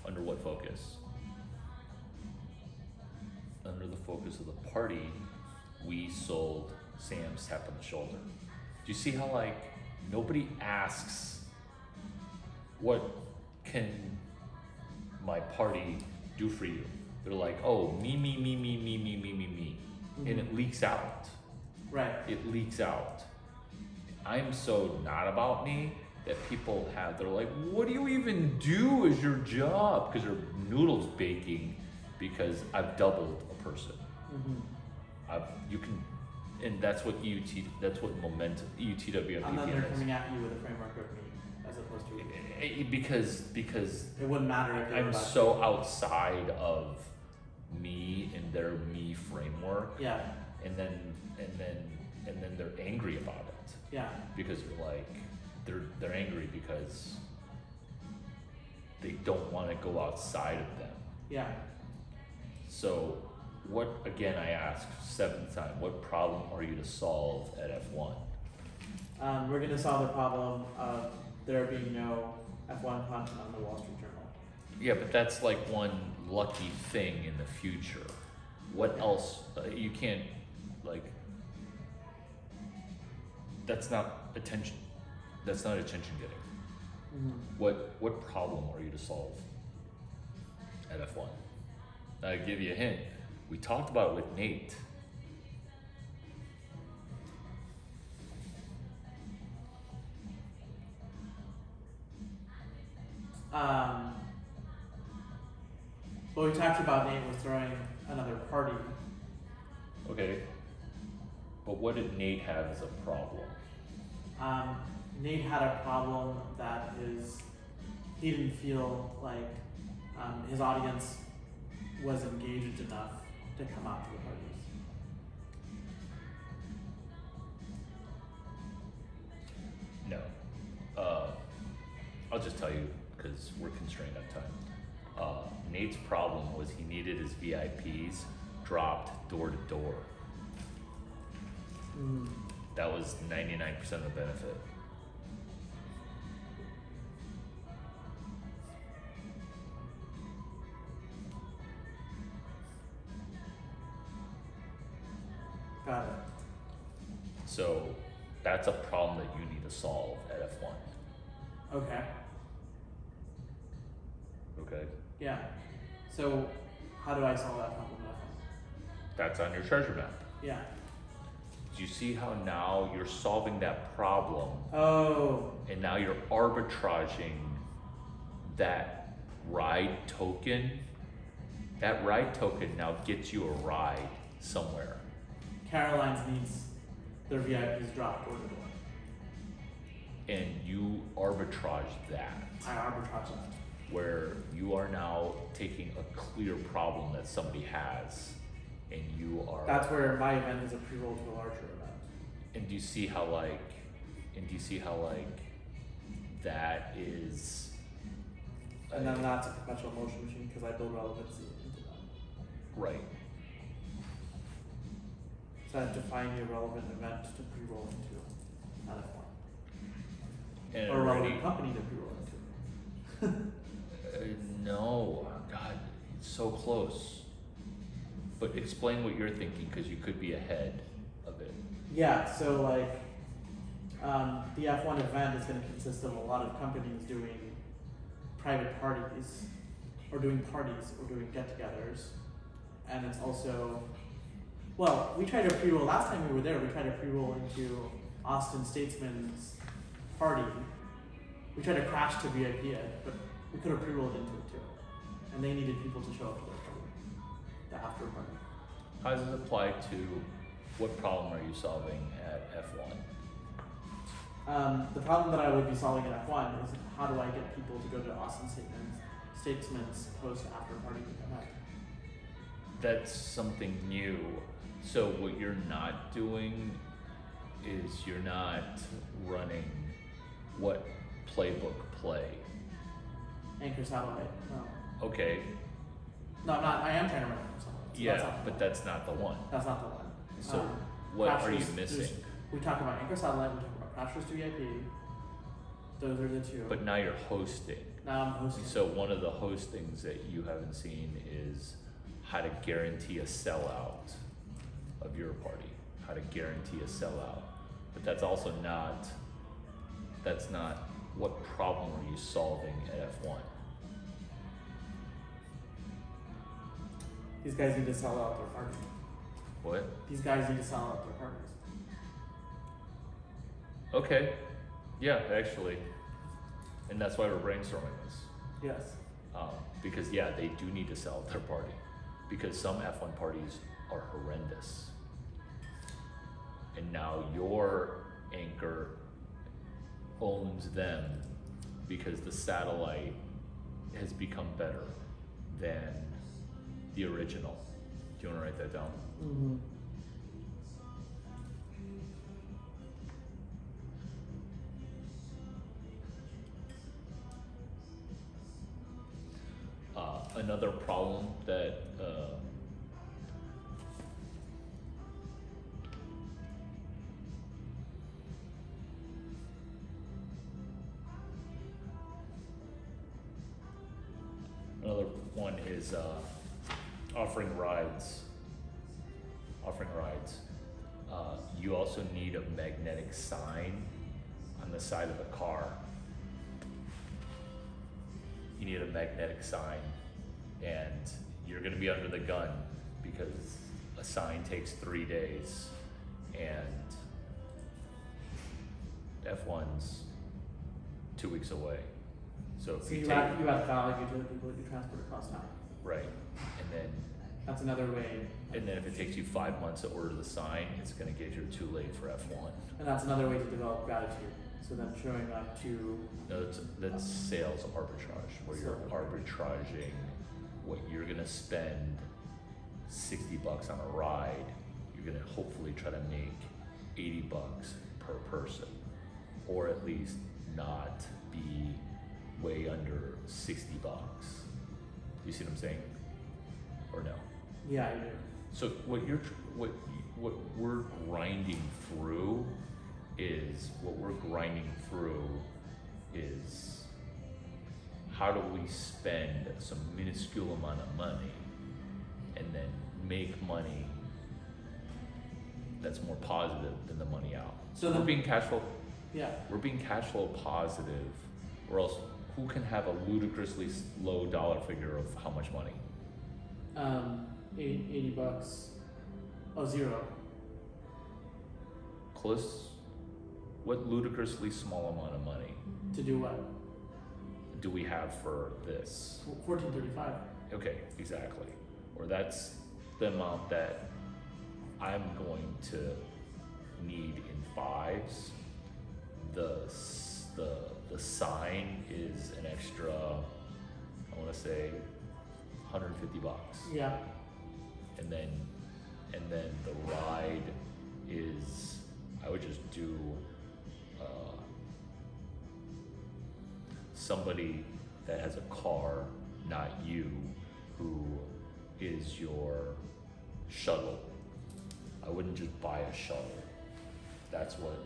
Under what focus? Under the focus of the party, we sold Sam's tap on the shoulder. Do you see how like nobody asks what can my party do for you? They're like, oh, me. And it leaks out. Right. It leaks out. I'm so not about me that people have, they're like, what do you even do as your job? Because they're noodles baking because I've doubled a person. You can, and that's what EUT, that's what momentum, EUTW And then they're is. coming at you with a framework of me, as opposed to Because it wouldn't matter if they were I'm about so outside of me and their me framework, Yeah. and then they're angry about it. Yeah. Because they're like they're angry because they don't want to go outside of them. Yeah. So what, again, I ask seventh time, what problem are you to solve at F1? We're going to solve the problem of there being no F1 content on the Wall Street Journal. Yeah, but that's like one lucky thing in the future. What else? You can't, like, that's not attention. That's not attention getting. What problem are you to solve at F1? I'll give you a hint. We talked about it with Nate. What we talked about, Nate was throwing another party. Okay. But what did Nate have as a problem? Nate had a problem that he didn't feel like his audience was engaged enough to come out to the parties. No. I'll just tell you because we're constrained on time. Nate's problem was he needed his VIPs dropped door to door. That was 99% of the benefit. Got it. So that's a problem that you need to solve at F1. Okay. Okay? Yeah. So how do I solve that problem? That's on your treasure map. Yeah. Do you see how now you're solving that problem Oh. and now you're arbitraging that ride token? That ride token now gets you a ride somewhere. Caroline's needs their VIPs dropped door to door. And you arbitrage that, I arbitrage that. where you are now taking a clear problem that somebody has and you are. That's where my event is a pre-roll to a larger event. And do you see how like, that is. And then that's a perpetual motion machine because I build relevancy into them. Right. So I have to find a relevant event to pre-roll into, not F1. And Or a relevant company to pre-roll into. No, God, it's so close. But explain what you're thinking, because you could be ahead of it. Yeah, so like, the F1 event is going to consist of a lot of companies doing private parties, or doing parties, or doing get-togethers, and it's also, well, we tried to pre-roll, last time we were there, we tried to pre-roll into Austin Statesman's party. We tried to crash to VIP it, but we could have pre-rolled into it too. And they needed people to show up to their party, the after party. How does it apply to what problem are you solving at F1? The problem that I would be solving at F1 is how do I get people to go to Austin Statesman's post after party event? That's something new. So what you're not doing is you're not running what playbook play. Anchor satellite. No. Okay, No, I'm not. I am trying to run Anchor satellite. So yeah, that's not the but one. that's not the one. That's not the one. So what are you Crashers, missing? We talk about Anchor satellite. We talk about Crashers to VIP. Those are the two. But now you're hosting. Now I'm hosting. So one of the hostings that you haven't seen is how to guarantee a sellout of your party. How to guarantee a sellout. But that's also not, what problem are you solving at F1? These guys need to sell out their parties. What? These guys need to sell out their parties. Okay, yeah, actually. And that's why we're brainstorming this. Yes. Because yeah, they do need to sell their party. Because some F1 parties are horrendous. And now your anchor owns them because the satellite has become better than the original. Do you want to write that down? Mm-hmm. Another problem that another one is offering rides. You also need a magnetic sign on the side of the car. You need a magnetic sign, and you're gonna be under the gun because a sign takes 3 days, and F1's 2 weeks away. So if So you you take, add value to the people that you transport across town. right, and then That's another way. if it takes you 5 months to order the sign, it's gonna get you too late for F1. And that's another way to develop gratitude. So then showing up to, No, that's sales arbitrage, where you're Sales arbitraging what you're gonna spend $60 on a ride. You're gonna hopefully try to make $80 per person, or at least not be way under $60. You see what I'm saying? Or no? yeah, you do. So what we're grinding through is how do we spend some minuscule amount of money and then make money that's more positive than the money out. So we're then- being cash flow Yeah. positive, or else who can have a ludicrously low dollar figure of how much money? $80. Oh, zero. Close. What ludicrously small amount of money To do what? do we have for this? $14.35. Okay, exactly. Or that's the amount that I'm going to need in fives. The sign is an extra, I want to say $150. Yeah. And then I would just do somebody that has a car, not you, who is your shuttle. I wouldn't just buy a shuttle. That's what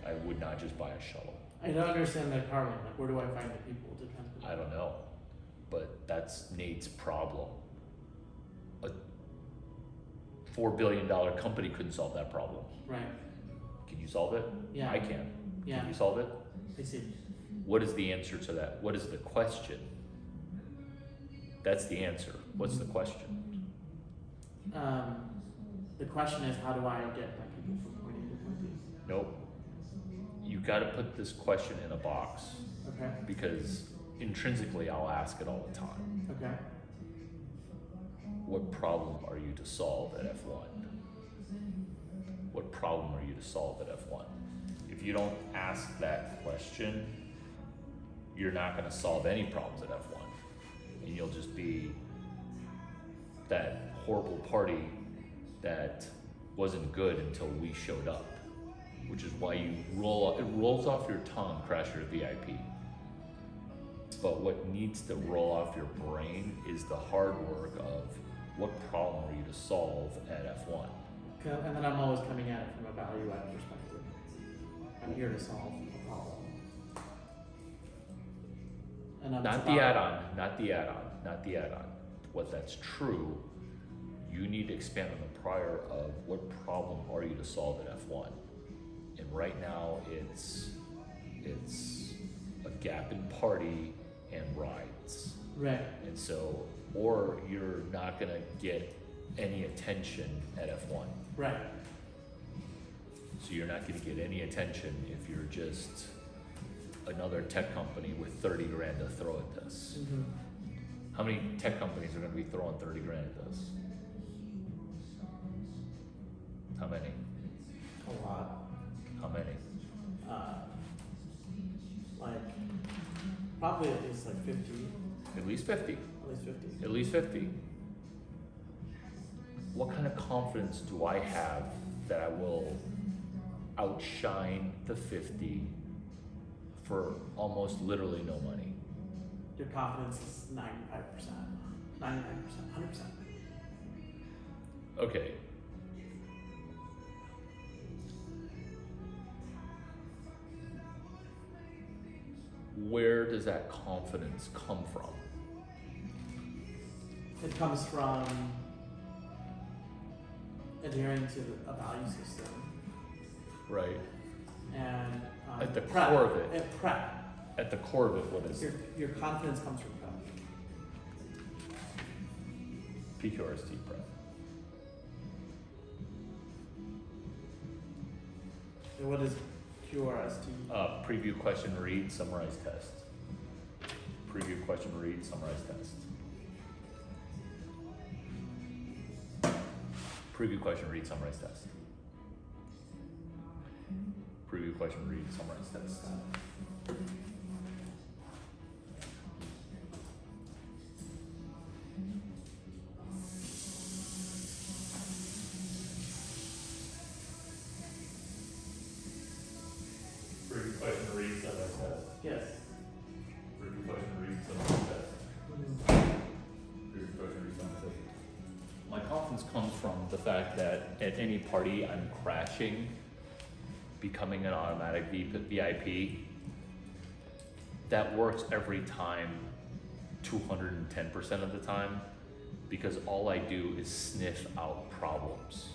I would not just buy a shuttle. I don't understand that, Carlin. Like, where do I find the people to transport? I don't know, but that's Nate's problem. A $4 billion company couldn't solve that problem. Right. Can you solve it? Yeah. I can. Yeah. Can you solve it? I see. What is the answer to that? What is the question? That's the answer. What's the question? The question is, how do I get my people from point A to point B? Nope. You got to put this question in a box Okay. because intrinsically I'll ask it all the time. Okay. What problem are you to solve at F1? What problem are you to solve at F1? If you don't ask that question, you're not going to solve any problems at F1. And you'll just be that horrible party that wasn't good until we showed up, which is why it rolls off your tongue, Crasher VIP. But what needs to roll off your brain is the hard work of what problem are you to solve at F1? And then I'm always coming at it from a value add perspective. I'm here to solve a problem. And Not the add-on, not the add-on, not the add-on. What that's true, you need to expand on the prior of what problem are you to solve at F1? And right now it's a gap in party and rides. Right. And so, or you're not gonna get any attention at F1. Right. So you're not gonna get any attention if you're just another tech company with 30 grand to throw at this. Mm-hmm. How many tech companies are gonna be throwing 30 grand at this? How many? A lot. How many? Like, probably at least like 50. At least 50. At least 50. At least 50. What kind of confidence do I have that I will outshine the 50 for almost literally no money? Your confidence is 95%, 99%, 100%. Okay. Where does that confidence come from? It comes from adhering to a value system Right. and At the prep. core of it. Prep. At the core of it, what is Your confidence comes from prep. PQRST prep? And what is QRST? Preview question, read, summarize, test. Preview question, read, summarize, test. Preview question, read, summarize, test. Preview question, read, summarize, test. Preview question, read, summarize, test. Yes. Preview question, read, summarize, test. Preview question, read, summarize, test. My confidence comes from the fact that at any party I'm crashing, becoming an automatic VIP. That works every time, 210% of the time, because all I do is sniff out problems.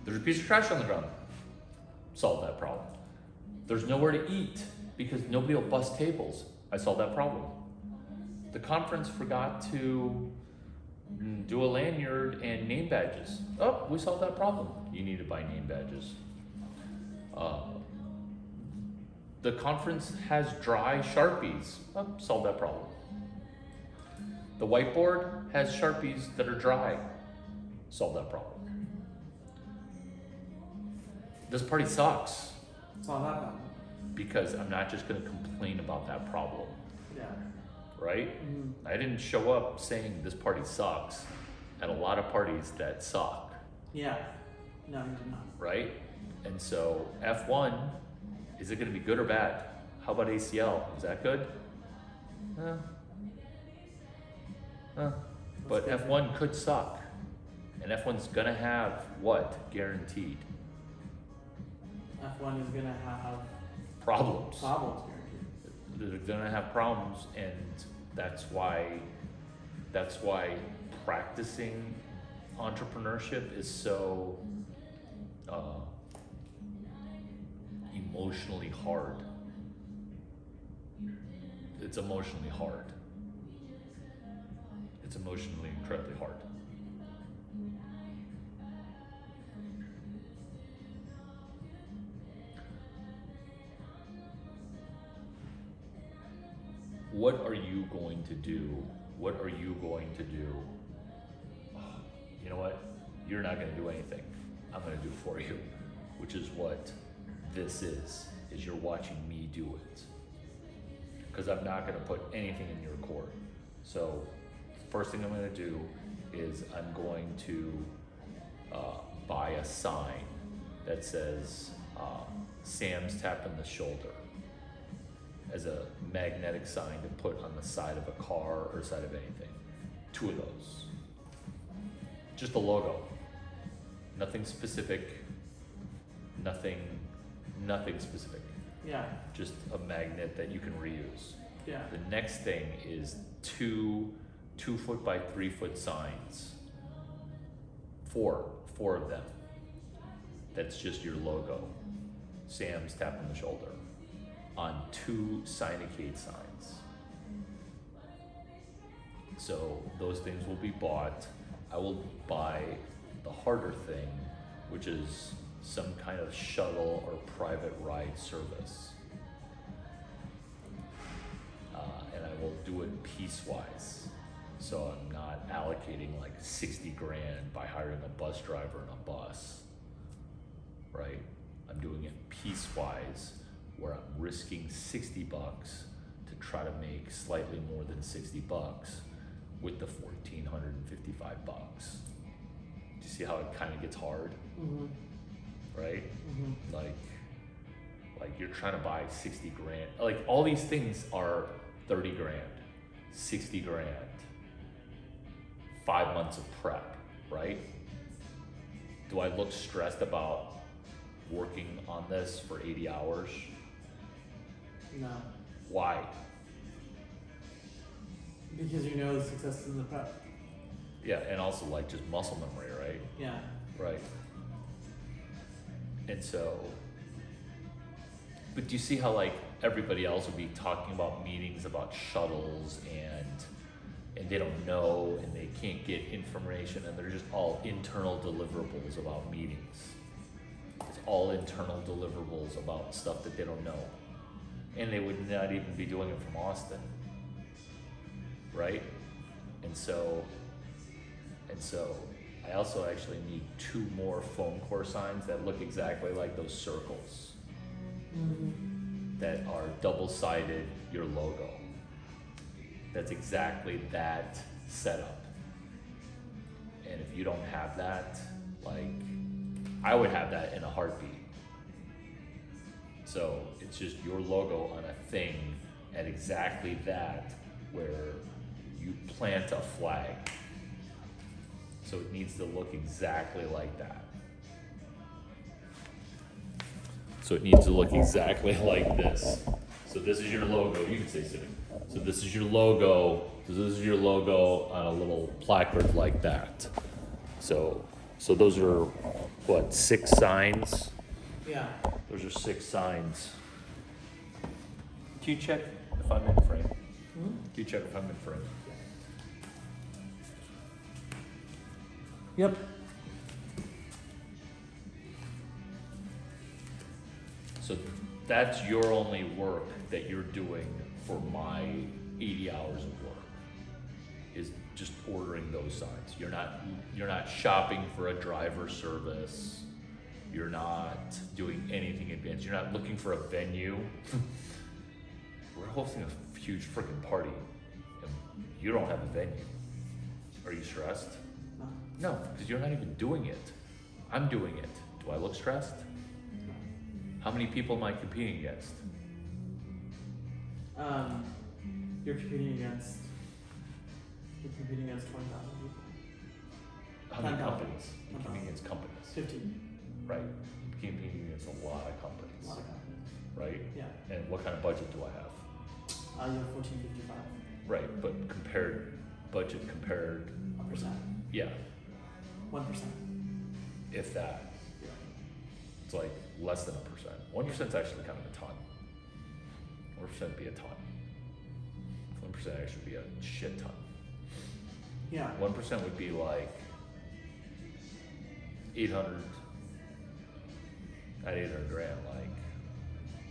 There's a piece of trash on the ground. Solve that problem. There's nowhere to eat because nobody will bust tables. I solved that problem. The conference forgot to do a lanyard and name badges. Oh, we solved that problem. You need to buy name badges. The conference has dry Sharpies. Oh, solve that problem. The whiteboard has Sharpies that are dry. Solve that problem. This party sucks Solve that problem. because I'm not just going to complain about that problem, Yeah. right? Mm-hmm. I didn't show up saying this party sucks at a lot of parties that suck. Yeah. No, he did not. right? And so F1, is it going to be good or bad? How about ACL? Is that good? But That's good. F1 could suck. And F1's going to have what? Guaranteed? F1 is gonna have Problems. problems guaranteed. They're going to have problems, and that's why practicing entrepreneurship is so emotionally hard. It's emotionally hard. It's emotionally incredibly hard. What are you going to do? What are you going to do? You know what? You're not going to do anything. I'm going to do it for you, which is what this is you're watching me do it. Because I'm not going to put anything in your court. So first thing I'm going to do is I'm going to buy a sign that says Sam's tapping the shoulder, as a magnetic sign to put on the side of a car or side of anything. 2 of those. Just a logo. Nothing specific. Nothing specific. Yeah, Just a magnet that you can reuse. yeah. The next thing is 2 2-foot by 3-foot signs. 4 of them. That's just your logo. Sam's tapping the shoulder. On 2 Signacade signs. So those things will be bought. I will buy the harder thing, which is some kind of shuttle or private ride service. And I will do it piecewise. So I'm not allocating like 60 grand by hiring a bus driver and a bus, right? I'm doing it piecewise, where I'm risking 60 bucks to try to make slightly more than 60 bucks with the 1,455 bucks. Do you see how it kind of gets hard, Mm-hmm. right? Mm-hmm. Like you're trying to buy 60 grand. Like all these things are 30 grand, 60 grand, 5 months of prep, right? Do I look stressed about working on this for 80 hours? No, Why? because you know the success is in the prep. Yeah, and also like just muscle memory, right? Yeah, Right. And so, but do you see how like everybody else would be talking about meetings about shuttles and they don't know and they can't get information and they're just all internal deliverables about meetings. It's all internal deliverables about stuff that they don't know. And they would not even be doing it from Austin. Right? And so I also actually need 2 more foam core signs that look exactly like those circles that are double-sided, your logo. That's exactly that setup. And if you don't have that, like, I would have that in a heartbeat. So it's just your logo on a thing at exactly that where you plant a flag. So it needs to look exactly like that. So it needs to look exactly like this. So this is your logo. You can say civic. So this is your logo. So this is your logo on a little placard like that. So those are what, 6 signs? yeah. Those are 6 signs. Can you check if I'm in frame? Hmm? Can you check if I'm in frame? Yep. So that's your only work that you're doing for my 80 hours of work, is just ordering those signs. You're not shopping for a driver service. You're not doing anything advanced. You're not looking for a venue. We're hosting a huge freaking party and you don't have a venue. Are you stressed? No. No, because you're not even doing it. I'm doing it. Do I look stressed? How many people am I competing against? You're competing against 20,000 people. How many 10,000. companies? I'm competing against companies, 15. right? I'm competing against a lot of companies, A lot of companies. right? Yeah. And what kind of budget do I have? You have 1455. Right, but budget compared, 1%. yeah, 1%. if that. Yeah. It's like less than 1%. 1% is actually kind of a ton. 1% would be a ton. 1% actually be a shit ton. Yeah. 1% would be like 800, not 800 grand, like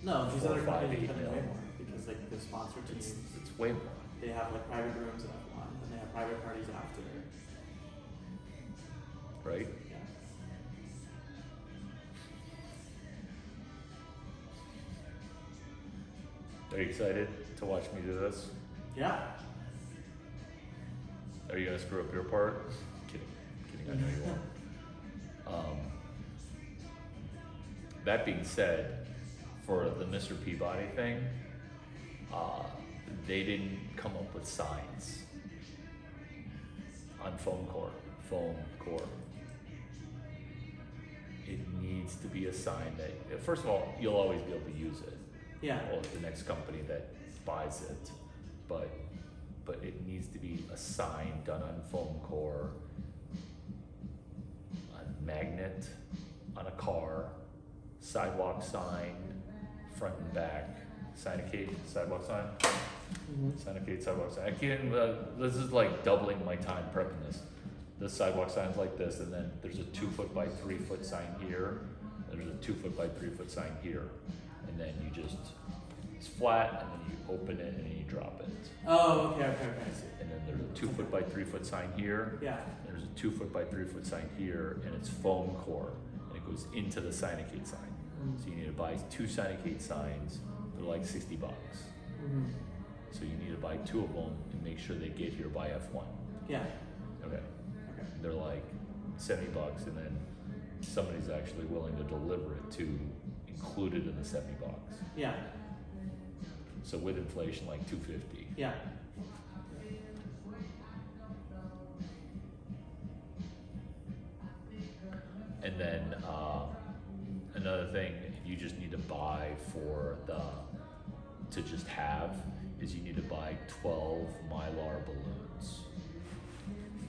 No, these 4, other 5, companies 8 are way mil. more because like the sponsor teams, it's way more. they have like private rooms in F1 and they have private parties after. Right? Yeah. Are you excited to watch me do this? Yeah. Are you gonna screw up your part? Kidding, I know you won't. That being said, for the Mr. Peabody thing, they didn't come up with signs on foam core. It needs to be a sign that, first of all, you'll always be able to use it. Yeah. Or the next company that buys it, but it needs to be a sign done on foam core, a magnet on a car, sidewalk sign, front and back, Sinacade sidewalk sign, Mm-hmm. Sinacade sidewalk sign. I can't. This is like doubling my time prepping this. The sidewalk sign's like this, and then there's a 2 foot by 3 foot sign here. There's a 2 foot by 3 foot sign here, and then you just it's flat, and then you open it and then you drop it. Oh, okay. I see. And then there's a 2 foot by 3 foot sign here. Yeah. There's a 2 foot by 3 foot sign here, and it's foam core, and it goes into the Sinacade sign. Mm-hmm. So you need to buy 2 Sinacade signs. They're like $60. Mm-hmm. So you need to buy 2 of them and make sure they get here by F1. Yeah. Okay. Okay. They're like $70, and then somebody's actually willing to deliver it to include it in the $70. Yeah. So with inflation, like $250. Yeah. And then another thing you just need to buy to just have is you need to buy 12 Mylar balloons.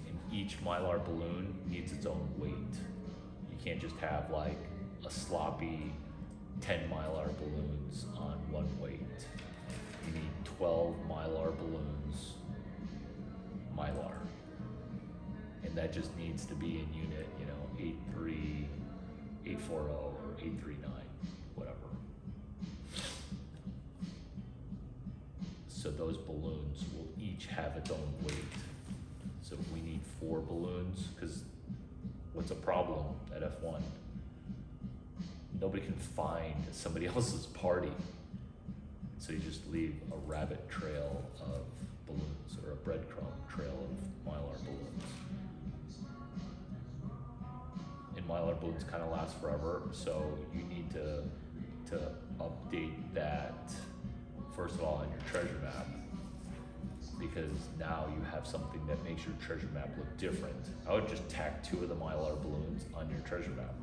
And each Mylar balloon needs its own weight. You can't just have like a sloppy 10 Mylar balloons on one weight. You need 12 Mylar balloons, Mylar. And that just needs to be in unit, 83, 840, or 839, whatever. So those balloons will each have its own weight. So we need 4 balloons, because what's a problem at F1? Nobody can find somebody else's party. So you just leave a rabbit trail of balloons, or a breadcrumb trail of Mylar balloons. And Mylar balloons kind of last forever, so you need to update that, first of all, on your treasure map, because now you have something that makes your treasure map look different. I would just tack 2 of the Mylar balloons on your treasure map.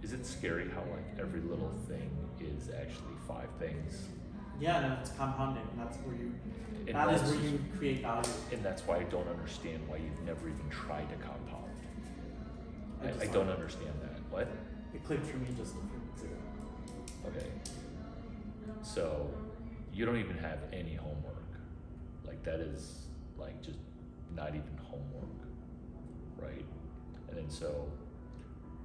Is it scary how like every little thing is actually 5 things? Yeah. No, it's compounding. That's where you. And That is that's- where you create value. And that's why I don't understand why you've never even tried to compound. I just don't like- understand that. What? It clicked for me just a few minutes ago. Okay. So you don't even have any homework. Like that is like just not even homework, right? And then so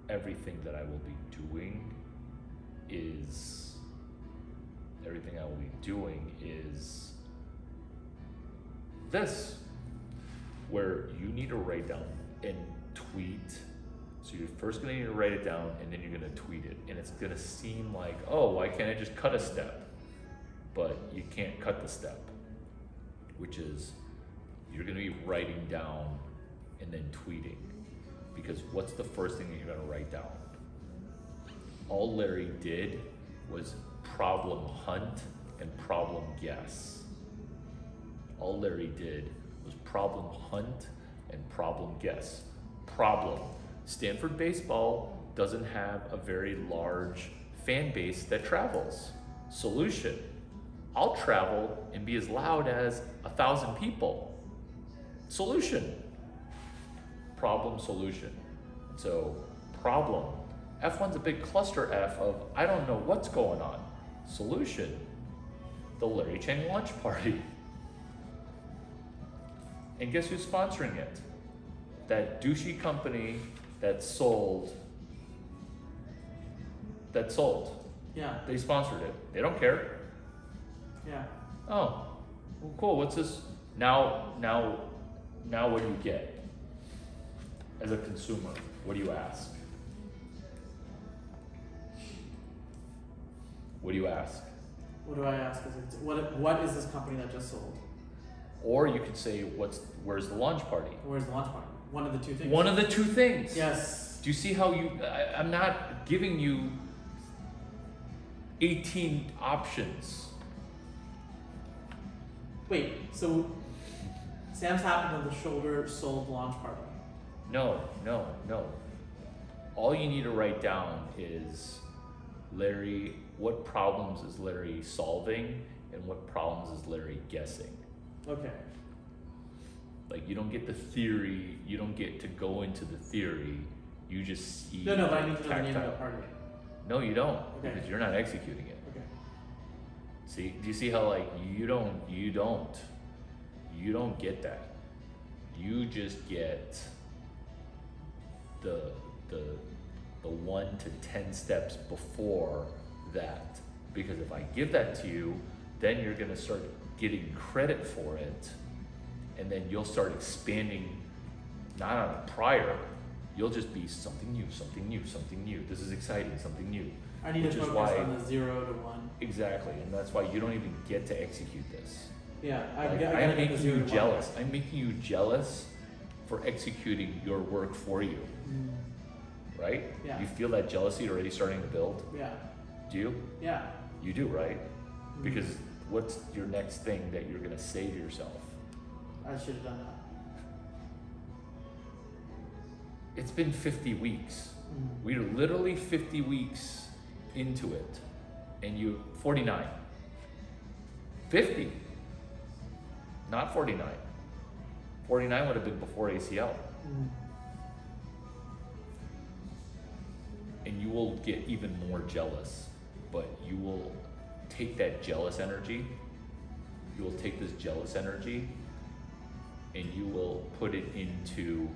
everything that I will be doing is this, where you need to write down and tweet. So you're first gonna need to write it down, and then you're gonna tweet it. And it's gonna seem like, oh, why can't I just cut a step? But you can't cut the step, which is you're gonna be writing down and then tweeting. Because what's the first thing that you're gonna write down? All Larry did was problem hunt and problem guess. All Larry did was problem hunt and problem guess. Problem. Stanford baseball doesn't have a very large fan base that travels. Solution. I'll travel and be as loud as 1,000 people. Solution. Problem, solution. So, problem. F1's a big cluster F of I don't know what's going on. Solution. The Larry Chang launch party. And guess who's sponsoring it? That douchey company that sold. Yeah. They sponsored it. They don't care. Yeah. Oh, well, cool. What's this? Now, what do you get? As a consumer, what do you ask? What do you ask? What do I ask? What is this company that just sold? Or you could say, where's the launch party? Where's the launch party? One of the two things. One of the two things. Yes. Do you see how I'm not giving you 18 options. Wait, so Sam's happened on the shoulder sold launch party. No. All you need to write down is Larry, what problems is Larry solving and what problems is Larry guessing? Okay. Like, you don't get the theory, you don't get to go into the theory, you just see. No, but I need to know the name of tactile. the party. No, you don't, Okay. because you're not executing it. Okay. See, do you see how, like, you don't get that. You just get the 1 to 10 steps before that. Because if I give that to you, then you're gonna start getting credit for it, and then you'll start expanding, not on a prior, you'll just be something new. This is exciting, something new. I need Which to is focus why- on the 0 to 1. Exactly, and that's why you don't even get to execute this. Yeah, I Like, gotta I'm get the making 0 you to 1. jealous. I'm making you jealous for executing your work for you, Mm, right? Yeah. You feel that jealousy already starting to build? yeah, Do you? yeah. You do, right? Mm. Because what's your next thing that you're gonna say to yourself? I should have done that. It's been 50 weeks. Mm. We're literally 50 weeks into it, and you 49. 50, not 49. 49 would have been before ACL. Mm. And you will get even more jealous, but you will take that jealous energy, you will take this jealous energy, and you will put it into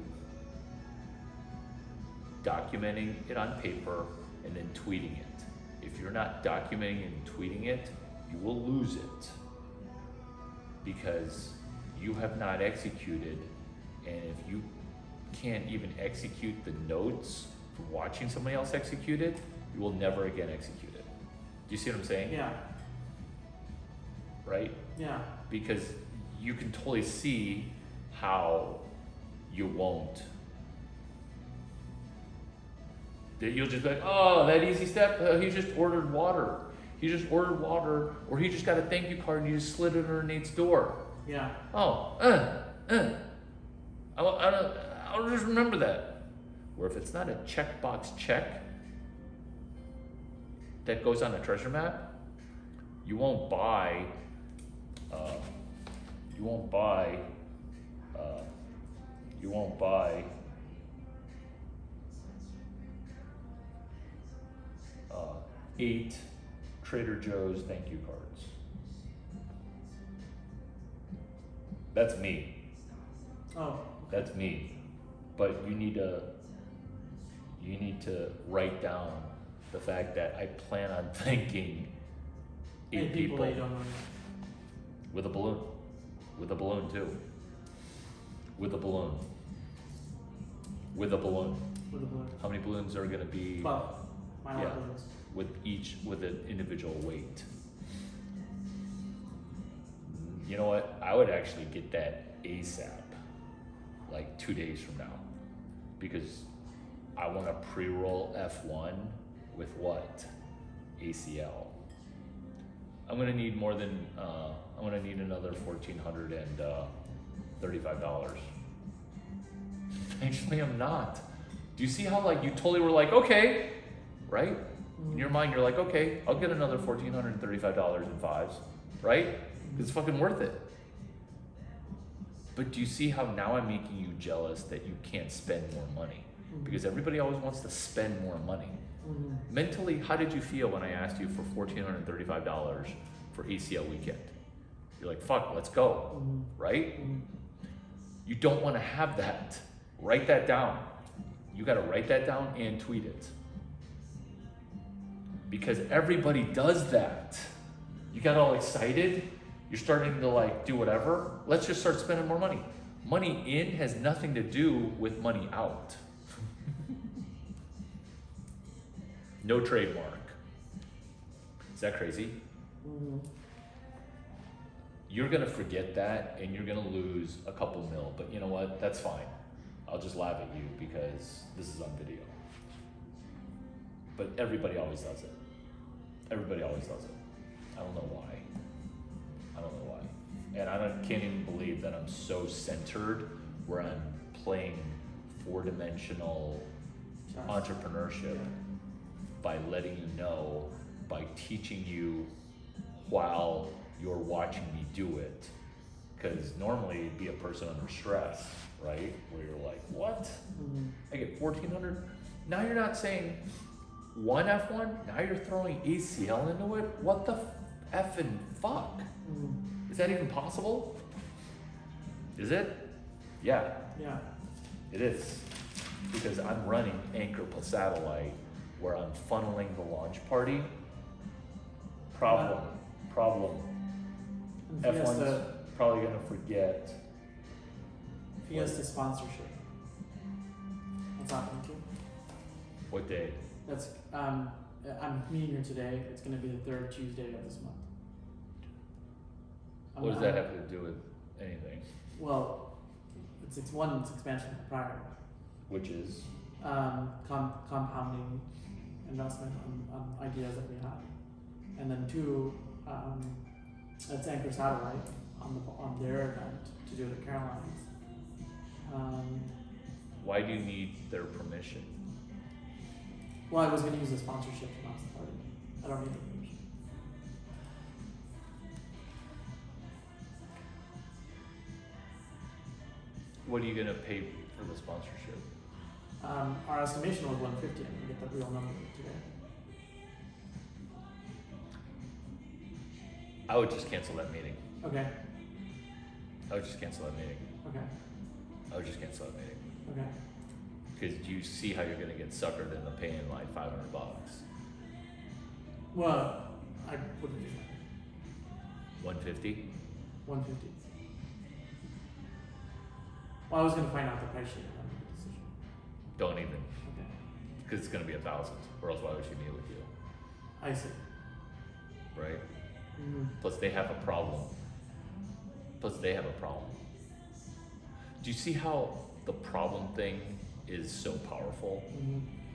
documenting it on paper and then tweeting it. If you're not documenting and tweeting it, you will lose it because you have not executed, and if you can't even execute the notes from watching somebody else execute it, you will never again execute it. Do you see what I'm saying? Yeah, Right? yeah. Because you can totally see how you won't. That you'll just be like, oh, that easy step, he just ordered water. He just ordered water, or he just got a thank you card and you just slid it under Nate's door. Yeah. Oh, I'll just remember that. Or if it's not a checkbox check that goes on a treasure map, you won't buy, uh, 8 Trader Joe's thank you cards. That's me. Oh, That's me. But you need to write down the fact that I plan on thanking 8 and people that you don't know. with a balloon. With a balloon too. With a balloon. With a balloon. With a balloon. How many balloons are gonna be 12. My Yeah. balloons. with an individual weight? You know what? I would actually get that ASAP, like 2 days from now. because I want to pre-roll F1 with what? ACL. I'm gonna need more than I'm gonna need another $1,435. Actually, I'm not. Do you see how like you totally were like, okay, right? In your mind, you're like, okay, I'll get another $1,435 in fives, right? It's fucking worth it. But do you see how now I'm making you jealous that you can't spend more money? Because everybody always wants to spend more money. Mentally, how did you feel when I asked you for $1,435 for ACL weekend? You're like, fuck, let's go, right? You don't want to have that. Write that down. You got to write that down and tweet it. Because everybody does that. You got all excited. You're starting to like do whatever. Let's just start spending more money. Money in has nothing to do with money out. No trademark. Is that crazy? You're gonna forget that and you're gonna lose a couple mil, but you know what? That's fine. I'll just laugh at you because this is on video. But everybody always does it. Everybody always does it. I don't know why. I don't know why. And can't even believe that I'm so centered where I'm playing four-dimensional entrepreneurship by letting you know, by teaching you while you're watching me do it. Because normally it'd be a person under stress, right? Where you're like, what? I get 1,400? Now you're not saying one F1, now you're throwing ACL into it? What the effing fuck? Is that even possible? Is it? Yeah. Yeah. It is. Because I'm running Anchor plus Satellite where I'm funneling the launch party. Problem. F1's probably gonna forget. Fiesta sponsorship. What's happening to? What day? That's I'm meeting here today. It's going to be the third Tuesday of this month. What does that have to do with anything? Well, it's expansion of the prior, Which is? compounding investment on ideas that we have, and then two, it's Anchor Satellite on their event to do the Carolines. Why do you need their permission? Well, I was going to use the sponsorship to announce the party. I don't need the permission. What are you gonna pay for the sponsorship? Our estimation was 150. I'm going to get the real number today. I would just cancel that meeting. Okay. I would just cancel that meeting. Okay. Okay. Because you see how you're gonna get suckered into paying like $500. Well, I wouldn't do that. 150? 150. Well, I was going to find out the price sheet and then make a decision. Don't even, Okay. because it's gonna be 1,000. Or else why would she meet with you, I see. right? Plus they have a problem. Do you see how the problem thing is so powerful?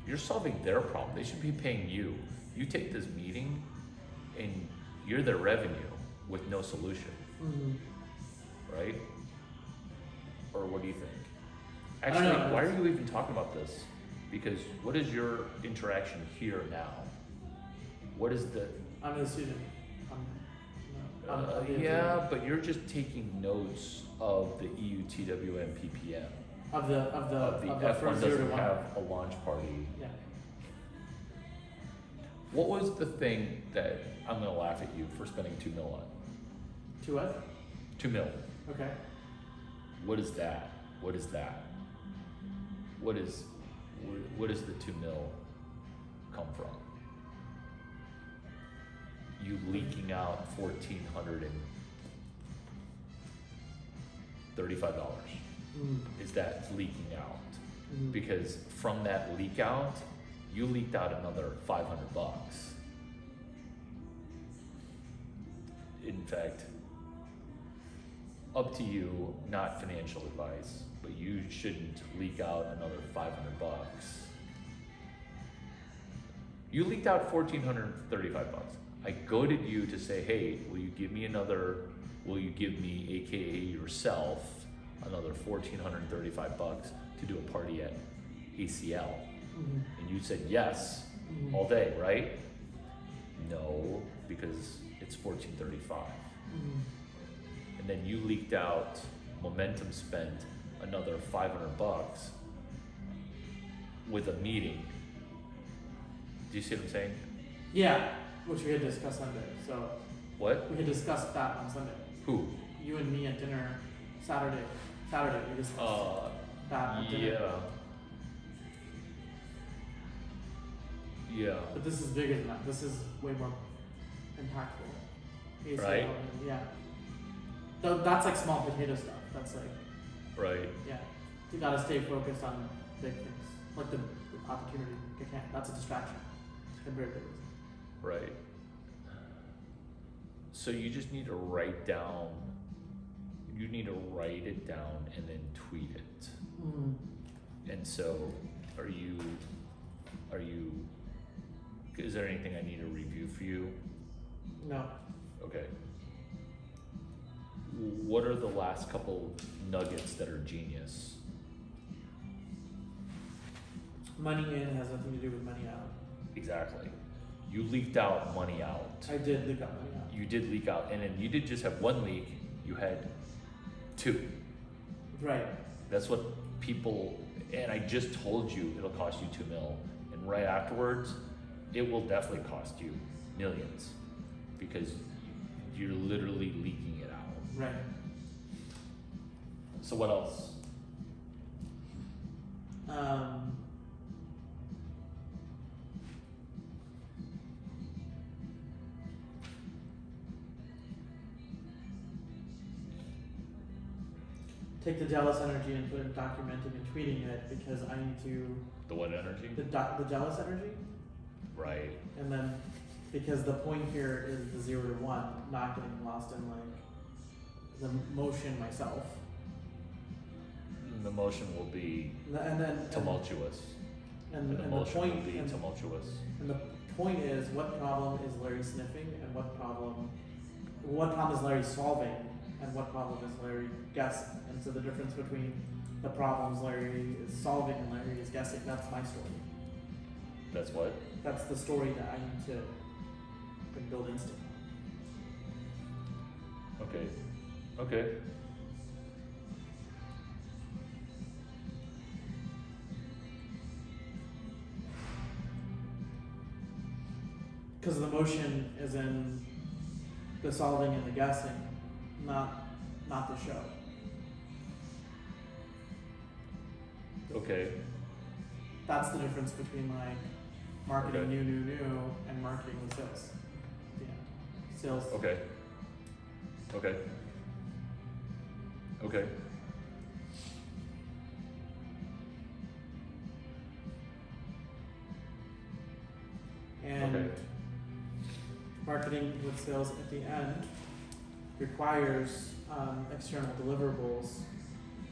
You're solving their problem. They should be paying you. You take this meeting and you're their revenue with no solution, right? Or what do you think? I don't Actually, know. why are you even talking about this? Because what is your interaction here now? What is the... I'm a student. I'm the yeah, but you're just taking notes of the EUTWM PPM. Of the F1 first 0 to doesn't 1. have a launch party. Yeah. What was the thing that I'm gonna laugh at you for spending $2 million on? To what? $2 million. Okay. What is that? What is the $2 million come from? You leaking out $1,435. Is that leaking out? Because from that leak out, you leaked out another $500. In fact, up to you, not financial advice, but you shouldn't leak out another 500 bucks. You leaked out 1,435 bucks. I goaded you to say, hey, will you give me, AKA yourself, another 1,435 bucks to do a party at ACL? Mhm. And you said yes, Mhm. all day, right? No, because it's 1,435. Mhm. And then you leaked out, Momentum spent another 500 bucks with a meeting. Do you see what I'm saying? Yeah, which we had discussed Sunday. So What? we had discussed that on Sunday. Who? You and me at dinner Saturday. Saturday we discussed that at dinner. Yeah. But this is bigger than that. This is way more impactful. ACL, Right. Yeah. That's like small potato stuff. That's like, Right. yeah. You gotta stay focused on big things. Like the opportunity. That's a distraction compared to this. Right. So you just need to write down, you need to write it down and then tweet it. Mm. And so are you, is there anything I need to review for you? No. Okay. What are the last couple nuggets that are genius? Money in has nothing to do with money out. Exactly. You leaked out money out. I did leak out money out. You did leak out, and then you did just have one leak, you had two. Right. That's what people, and I just told you it'll cost you 2 mil, and right afterwards, it will definitely cost you millions, because you're literally leaking it out. Right. So what else? Take the jealous energy and put it in documenting and tweeting it because I need to The what energy? the jealous energy, Right. and then because the point here is the 0 to 1, not getting lost in like the motion myself. The motion will be And then tumultuous. and The the motion point will be and, tumultuous. and the point is what problem is Larry sniffing and what problem is Larry solving and what problem is Larry guessing. And so the difference between the problems Larry is solving and Larry is guessing, that's my story. That's what? That's the story that I need to build instinct on. Okay. Okay. Because the motion is in the solving and the guessing, not the show. Okay. That's the difference between like marketing Okay. new and marketing with sales. Yeah. Sales. Okay. Okay. Okay. And Okay. marketing with sales at the end requires external deliverables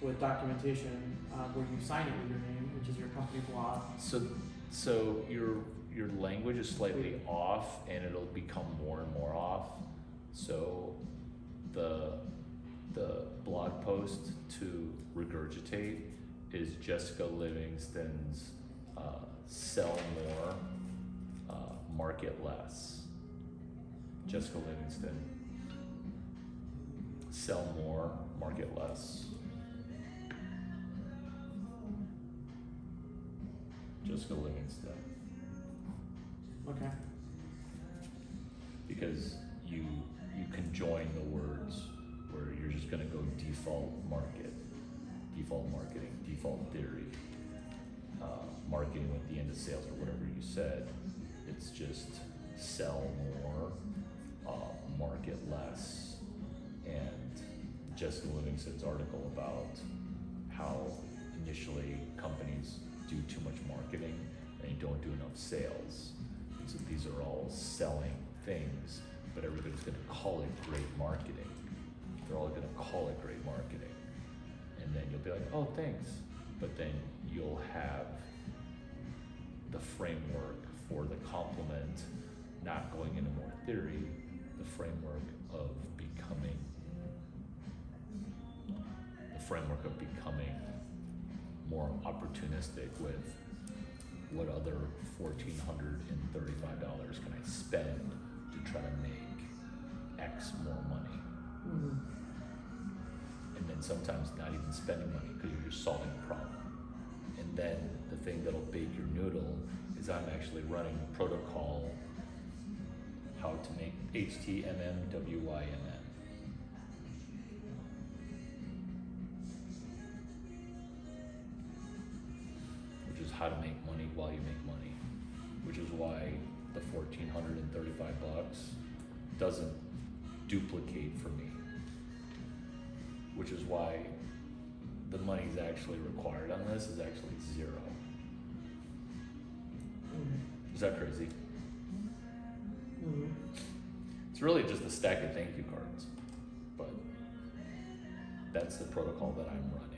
with documentation where you sign it with your name, which is your company blog. So your language is slightly off, and it'll become more and more off. So the blog post to regurgitate is Jessica Livingston's sell more, market less. Jessica Livingston, sell more, market less. Jessica Livingston. Okay. Because you can join the words where you're just gonna go default market, default marketing, default theory, marketing with the end of sales or whatever you said. It's just sell more, market less, and Jessica Livingston's article about how initially companies do too much marketing and they don't do enough sales. So these are all selling things, but everybody's gonna call it great marketing. they're all gonna call it great marketing. And then you'll be like, oh, thanks. But then you'll have the framework for the compliment, not going into more theory, the framework of becoming more opportunistic with what other $1,435 can I spend to try to make X more money. Mm-hmm. And then sometimes not even spending money because you're just solving a problem. And then the thing that'll bake your noodle is I'm actually running protocol how to make HTMMWYNN. Which is how to make money while you make money. Which is why the $1,435 doesn't duplicate for me. Which is why the money's actually required on this is actually zero. Mm-hmm. Is that crazy? Mm-hmm. It's really just a stack of thank you cards, but that's the protocol that I'm running.